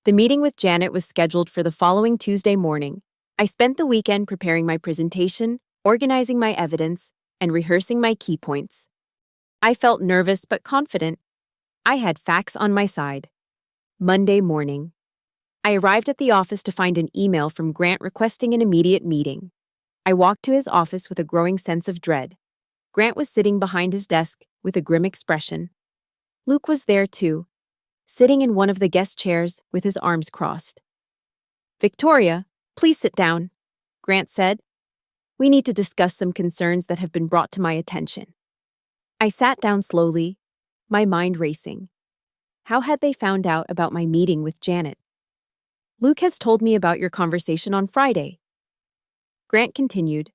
The meeting with Janet was scheduled for the following Tuesday morning. I spent the weekend preparing my presentation, organizing my evidence, and rehearsing my key points. I felt nervous but confident. I had facts on my side. Monday morning. I arrived at the office to find an email from Grant requesting an immediate meeting. I walked to his office with a growing sense of dread. Grant was sitting behind his desk with a grim expression. Luke was there too, sitting in one of the guest chairs with his arms crossed. Victoria, please sit down, Grant said. We need to discuss some concerns that have been brought to my attention. I sat down slowly, my mind racing. How had they found out about my meeting with Janet? Luke has told me about your conversation on Friday. Grant continued.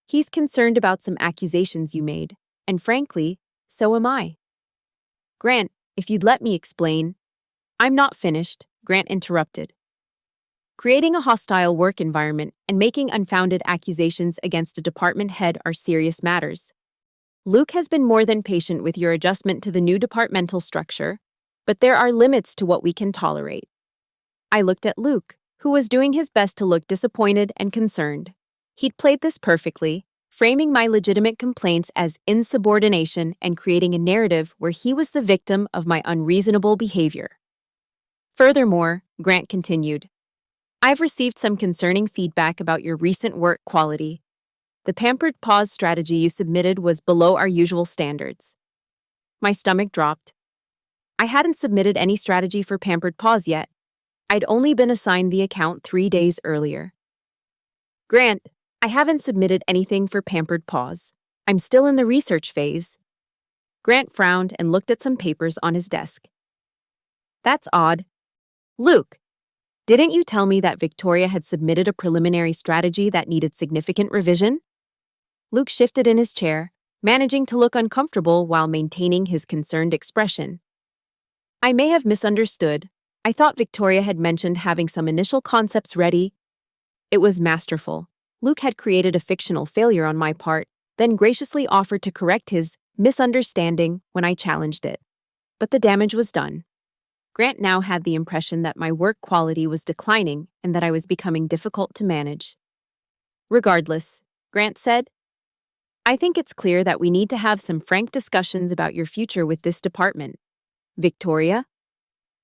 He's concerned about some accusations you made, and frankly, so am I. Grant, if you'd let me explain. I'm not finished, Grant interrupted. Creating a hostile work environment and making unfounded accusations against a department head are serious matters. Luke has been more than patient with your adjustment to the new departmental structure, but there are limits to what we can tolerate. I looked at Luke, who was doing his best to look disappointed and concerned. He'd played this perfectly, framing my legitimate complaints as insubordination and creating a narrative where he was the victim of my unreasonable behavior. Furthermore, Grant continued, I've received some concerning feedback about your recent work quality. The pampered pause strategy you submitted was below our usual standards. My stomach dropped. I hadn't submitted any strategy for pampered pause yet. I'd only been assigned the account 3 days earlier. Grant, I haven't submitted anything for pampered pause. I'm still in the research phase. Grant frowned and looked at some papers on his desk. That's odd. Luke, didn't you tell me that Victoria had submitted a preliminary strategy that needed significant revision? Luke shifted in his chair, managing to look uncomfortable while maintaining his concerned expression. I may have misunderstood. I thought Victoria had mentioned having some initial concepts ready. It was masterful. Luke had created a fictional failure on my part, then graciously offered to correct his misunderstanding when I challenged it. But the damage was done. Grant now had the impression that my work quality was declining and that I was becoming difficult to manage. Regardless, Grant said, I think it's clear that we need to have some frank discussions about your future with this department. Victoria,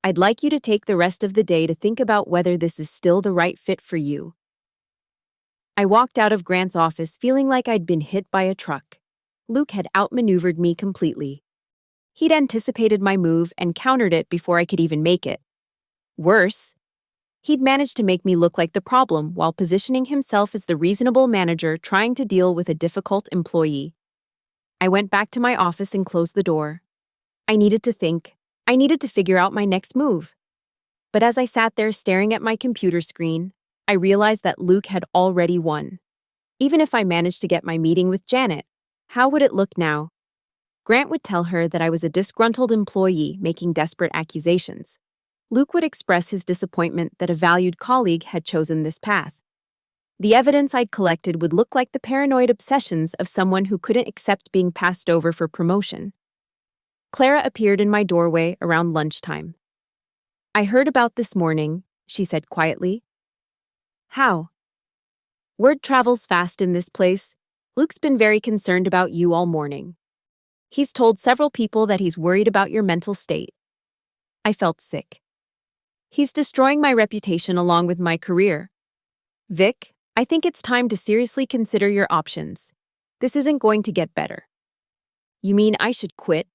I'd like you to take the rest of the day to think about whether this is still the right fit for you. I walked out of Grant's office feeling like I'd been hit by a truck. Luke had outmaneuvered me completely. He'd anticipated my move and countered it before I could even make it. Worse, he'd managed to make me look like the problem while positioning himself as the reasonable manager trying to deal with a difficult employee. I went back to my office and closed the door. I needed to think. I needed to figure out my next move. But as I sat there staring at my computer screen, I realized that Luke had already won. Even if I managed to get my meeting with Janet, how would it look now? Grant would tell her that I was a disgruntled employee making desperate accusations. Luke would express his disappointment that a valued colleague had chosen this path. The evidence I'd collected would look like the paranoid obsessions of someone who couldn't accept being passed over for promotion. Clara appeared in my doorway around lunchtime. I heard about this morning, she said quietly. How? Word travels fast in this place. Luke's been very concerned about you all morning. He's told several people that he's worried about your mental state. I felt sick. He's destroying my reputation along with my career. Vic, I think it's time to seriously consider your options. This isn't going to get better. You mean I should quit?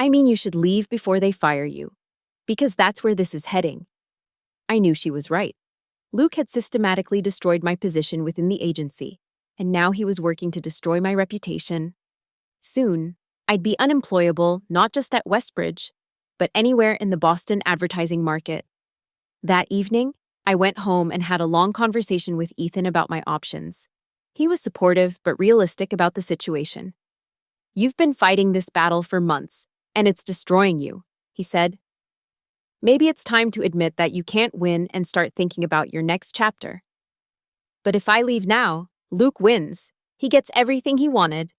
I mean you should leave before they fire you. Because that's where this is heading. I knew she was right. Luke had systematically destroyed my position within the agency, and now he was working to destroy my reputation. Soon, I'd be unemployable not just at Westbridge, but anywhere in the Boston advertising market. That evening, I went home and had a long conversation with Ethan about my options. He was supportive but realistic about the situation. You've been fighting this battle for months, and it's destroying you, he said. Maybe it's time to admit that you can't win and start thinking about your next chapter. But if I leave now, Luke wins. He gets everything he wanted.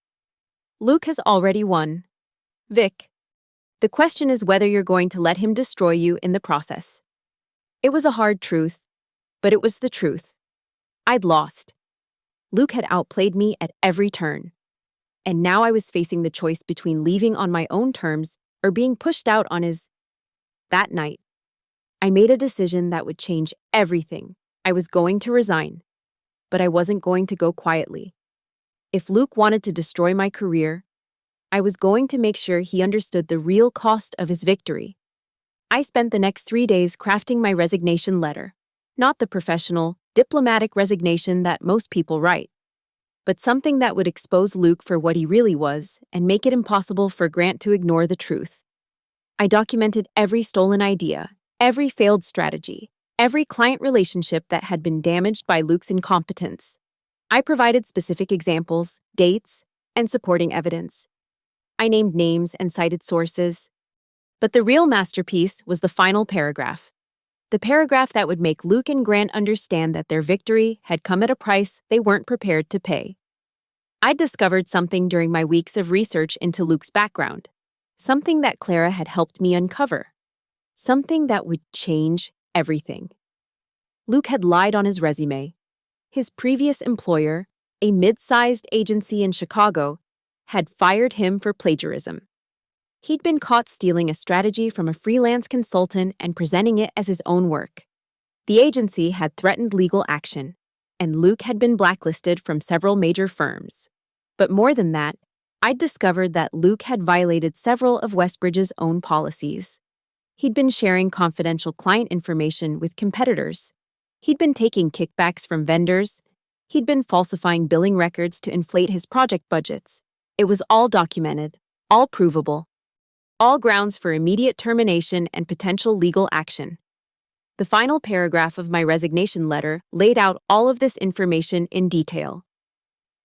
Luke has already won. Vic, the question is whether you're going to let him destroy you in the process. It was a hard truth, but it was the truth. I'd lost. Luke had outplayed me at every turn. And now I was facing the choice between leaving on my own terms or being pushed out on his. That night, I made a decision that would change everything. I was going to resign, but I wasn't going to go quietly. If Luke wanted to destroy my career, I was going to make sure he understood the real cost of his victory. I spent the next 3 days crafting my resignation letter, not the professional, diplomatic resignation that most people write, but something that would expose Luke for what he really was and make it impossible for Grant to ignore the truth. I documented every stolen idea, every failed strategy, every client relationship that had been damaged by Luke's incompetence. I provided specific examples, dates, and supporting evidence. I named names and cited sources. But the real masterpiece was the final paragraph. The paragraph that would make Luke and Grant understand that their victory had come at a price they weren't prepared to pay. I'd discovered something during my weeks of research into Luke's background. Something that Clara had helped me uncover. Something that would change everything. Luke had lied on his resume. His previous employer, a mid-sized agency in Chicago, had fired him for plagiarism. He'd been caught stealing a strategy from a freelance consultant and presenting it as his own work. The agency had threatened legal action, and Luke had been blacklisted from several major firms. But more than that, I'd discovered that Luke had violated several of Westbridge's own policies. He'd been sharing confidential client information with competitors. He'd been taking kickbacks from vendors. He'd been falsifying billing records to inflate his project budgets. It was all documented, all provable, all grounds for immediate termination and potential legal action. The final paragraph of my resignation letter laid out all of this information in detail.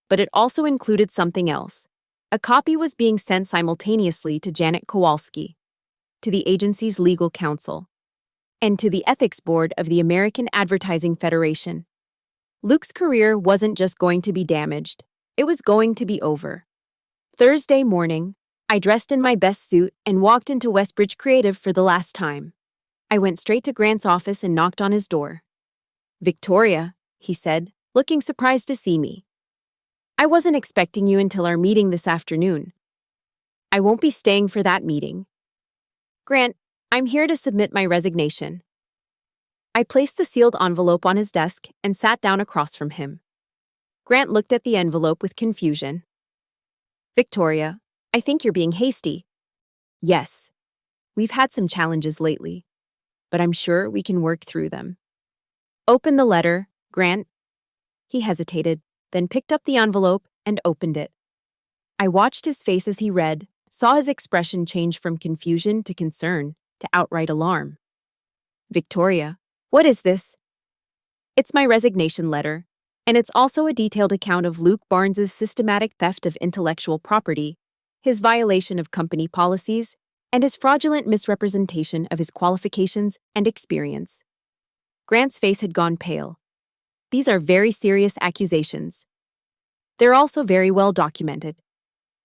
But it also included something else. A copy was being sent simultaneously to Janet Kowalski, to the agency's legal counsel, and to the ethics board of the American Advertising Federation. Luke's career wasn't just going to be damaged, it was going to be over. Thursday morning, I dressed in my best suit and walked into Westbridge Creative for the last time. I went straight to Grant's office and knocked on his door. "Victoria," he said, looking surprised to see me. "I wasn't expecting you until our meeting this afternoon." "I won't be staying for that meeting." "Grant, I'm here to submit my resignation." I placed the sealed envelope on his desk and sat down across from him. Grant looked at the envelope with confusion. "Victoria, I think you're being hasty." "Yes. We've had some challenges lately, but I'm sure we can work through them." "Open the letter, Grant." He hesitated, then picked up the envelope and opened it. I watched his face as he read, saw his expression change from confusion to concern to outright alarm. "Victoria, what is this?" "It's my resignation letter, and it's also a detailed account of Luke Barnes's systematic theft of intellectual property, his violation of company policies, and his fraudulent misrepresentation of his qualifications and experience." Grant's face had gone pale. "These are very serious accusations. They're also very well documented.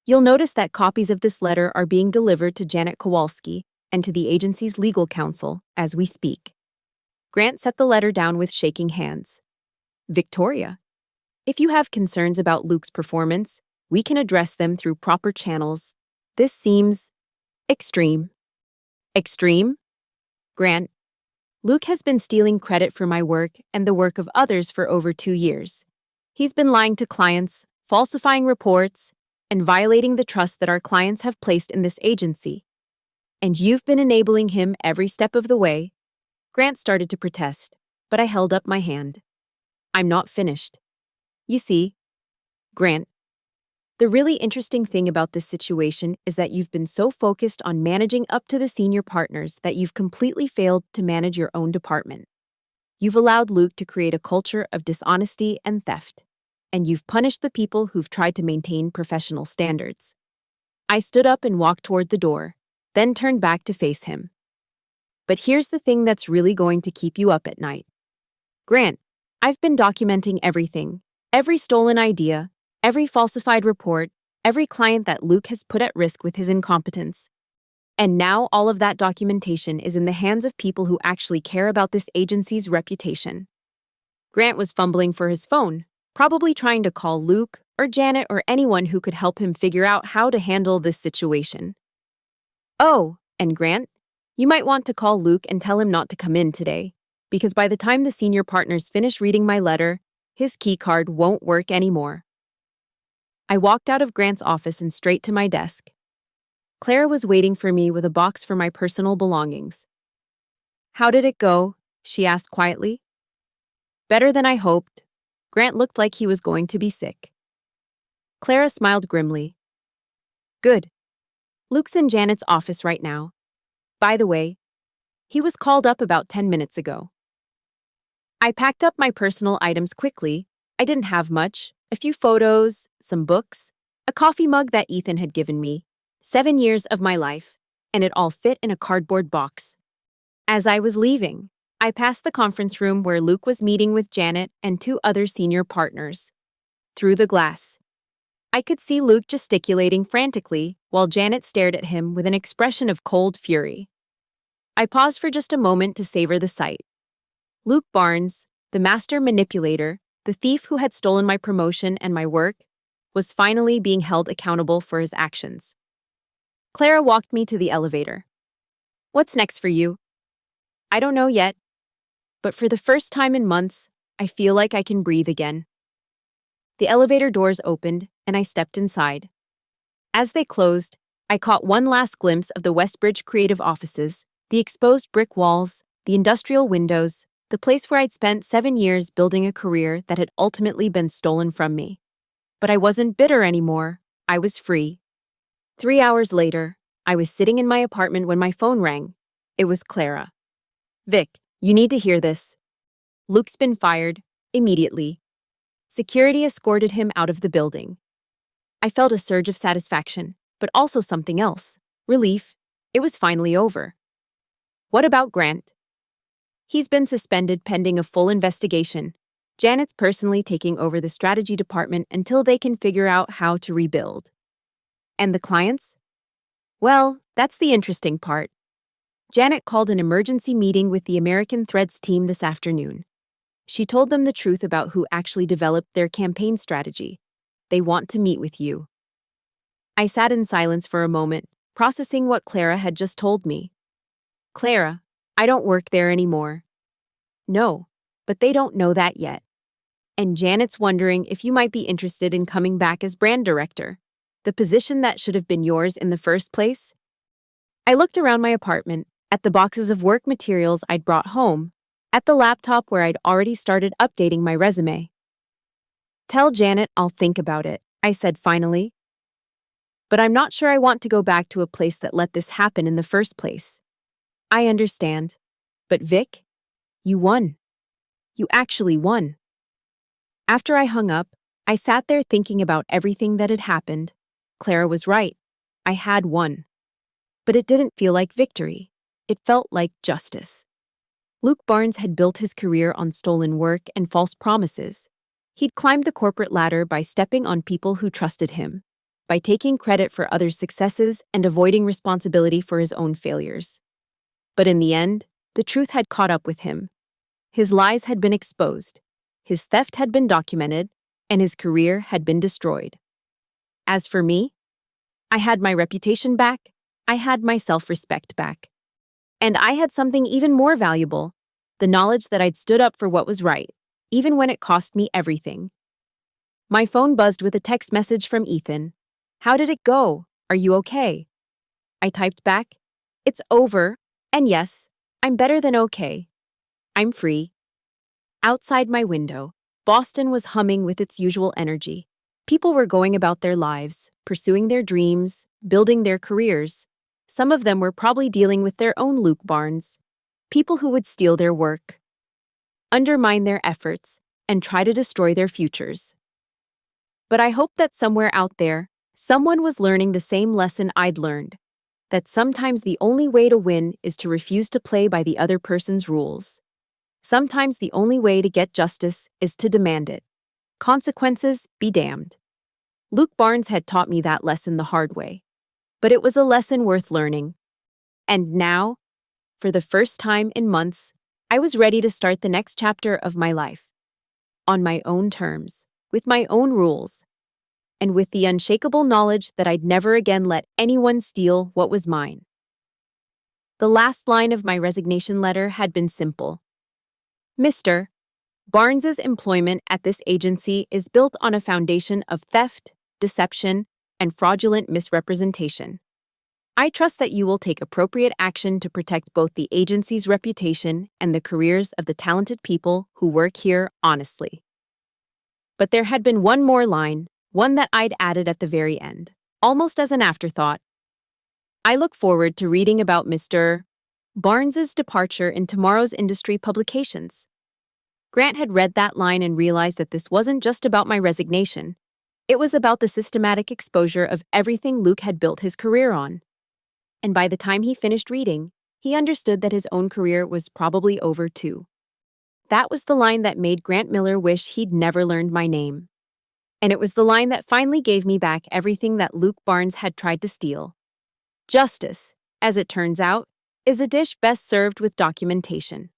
You'll notice that copies of this letter are being delivered to Janet Kowalski and to the agency's legal counsel as we speak." Grant set the letter down with shaking hands. "Victoria, if you have concerns about Luke's performance, we can address them through proper channels. This seems extreme." "Extreme?" "Grant, Luke has been stealing credit for my work and the work of others for over 2 years. He's been lying to clients, falsifying reports, and violating the trust that our clients have placed in this agency. And you've been enabling him every step of the way." Grant started to protest, but I held up my hand. "I'm not finished. You see, Grant, the really interesting thing about this situation is that you've been so focused on managing up to the senior partners that you've completely failed to manage your own department. You've allowed Luke to create a culture of dishonesty and theft, and you've punished the people who've tried to maintain professional standards." I stood up and walked toward the door, then turned back to face him. "But here's the thing that's really going to keep you up at night. Grant, I've been documenting everything, every stolen idea, every falsified report, every client that Luke has put at risk with his incompetence. And now all of that documentation is in the hands of people who actually care about this agency's reputation." Grant was fumbling for his phone, probably trying to call Luke or Janet or anyone who could help him figure out how to handle this situation. "Oh, and Grant, you might want to call Luke and tell him not to come in today, because by the time the senior partners finish reading my letter, his key card won't work anymore." I walked out of Grant's office and straight to my desk. Clara was waiting for me with a box for my personal belongings. "How did it go?" she asked quietly. "Better than I hoped." Grant looked like he was going to be sick. Clara smiled grimly. "Good. Luke's in Janet's office right now. By the way, he was called up about 10 minutes ago." I packed up my personal items quickly. I didn't have much. A few photos, some books, a coffee mug that Ethan had given me, 7 years of my life, and it all fit in a cardboard box. As I was leaving, I passed the conference room where Luke was meeting with Janet and 2 other senior partners. Through the glass, I could see Luke gesticulating frantically while Janet stared at him with an expression of cold fury. I paused for just a moment to savor the sight. Luke Barnes, The master manipulator, the thief who had stolen my promotion and my work, was finally being held accountable for his actions. Clara walked me to the elevator. "What's next for you?" "I don't know yet, but for the first time in months, I feel like I can breathe again." The elevator doors opened, and I stepped inside. As they closed, I caught one last glimpse of the Westbridge creative offices, the exposed brick walls, the industrial windows, the place where I'd spent 7 years building a career that had ultimately been stolen from me. But I wasn't bitter anymore. I was free. 3 hours later, I was sitting in my apartment when my phone rang. It was Clara. "Vic, you need to hear this. Luke's been fired, immediately." Security escorted him out of the building. I felt a surge of satisfaction, but also something else. Relief. It was finally over. "What about Grant?" "He's been suspended pending a full investigation. Janet's personally taking over the strategy department until they can figure out how to rebuild." "And the clients?" "Well, that's the interesting part. Janet called an emergency meeting with the American Threads team this afternoon. She told them the truth about who actually developed their campaign strategy. They want to meet with you." I sat in silence for a moment, processing what Clara had just told me. "Clara, I don't work there anymore." "No, but they don't know that yet. And Janet's wondering if you might be interested in coming back as brand director, the position that should have been yours in the first place." I looked around my apartment, at the boxes of work materials I'd brought home, at the laptop where I'd already started updating my resume. "Tell Janet I'll think about it," I said finally. "But I'm not sure I want to go back to a place that let this happen in the first place." "I understand. But Vic, you won. You actually won." After I hung up, I sat there thinking about everything that had happened. Clara was right. I had won. But it didn't feel like victory. It felt like justice. Luke Barnes had built his career on stolen work and false promises. He'd climbed the corporate ladder by stepping on people who trusted him, by taking credit for others' successes and avoiding responsibility for his own failures. But in the end, the truth had caught up with him. His lies had been exposed, his theft had been documented, and his career had been destroyed. As for me, I had my reputation back, I had my self-respect back. And I had something even more valuable, the knowledge that I'd stood up for what was right, even when it cost me everything. My phone buzzed with a text message from Ethan. "How did it go? Are you okay?" I typed back, "It's over, and yes, I'm better than okay. I'm free." Outside my window, Boston was humming with its usual energy. People were going about their lives, pursuing their dreams, building their careers. Some of them were probably dealing with their own Luke Barnes, people who would steal their work, undermine their efforts, and try to destroy their futures. But I hope that somewhere out there, someone was learning the same lesson I'd learned, that sometimes the only way to win is to refuse to play by the other person's rules. Sometimes the only way to get justice is to demand it. Consequences be damned. Luke Barnes had taught me that lesson the hard way. But it was a lesson worth learning. And now, for the first time in months, I was ready to start the next chapter of my life. On my own terms, with my own rules, and with the unshakable knowledge that I'd never again let anyone steal what was mine. The last line of my resignation letter had been simple. "Mr. Barnes's employment at this agency is built on a foundation of theft, deception, and fraudulent misrepresentation. I trust that you will take appropriate action to protect both the agency's reputation and the careers of the talented people who work here honestly." But there had been one more line, one that I'd added at the very end, almost as an afterthought. "I look forward to reading about Mr. Barnes's departure in tomorrow's industry publications." Grant had read that line and realized that this wasn't just about my resignation. It was about the systematic exposure of everything Luke had built his career on. And by the time he finished reading, he understood that his own career was probably over too. That was the line that made Grant Miller wish he'd never learned my name. And it was the line that finally gave me back everything that Luke Barnes had tried to steal. Justice, as it turns out, is a dish best served with documentation.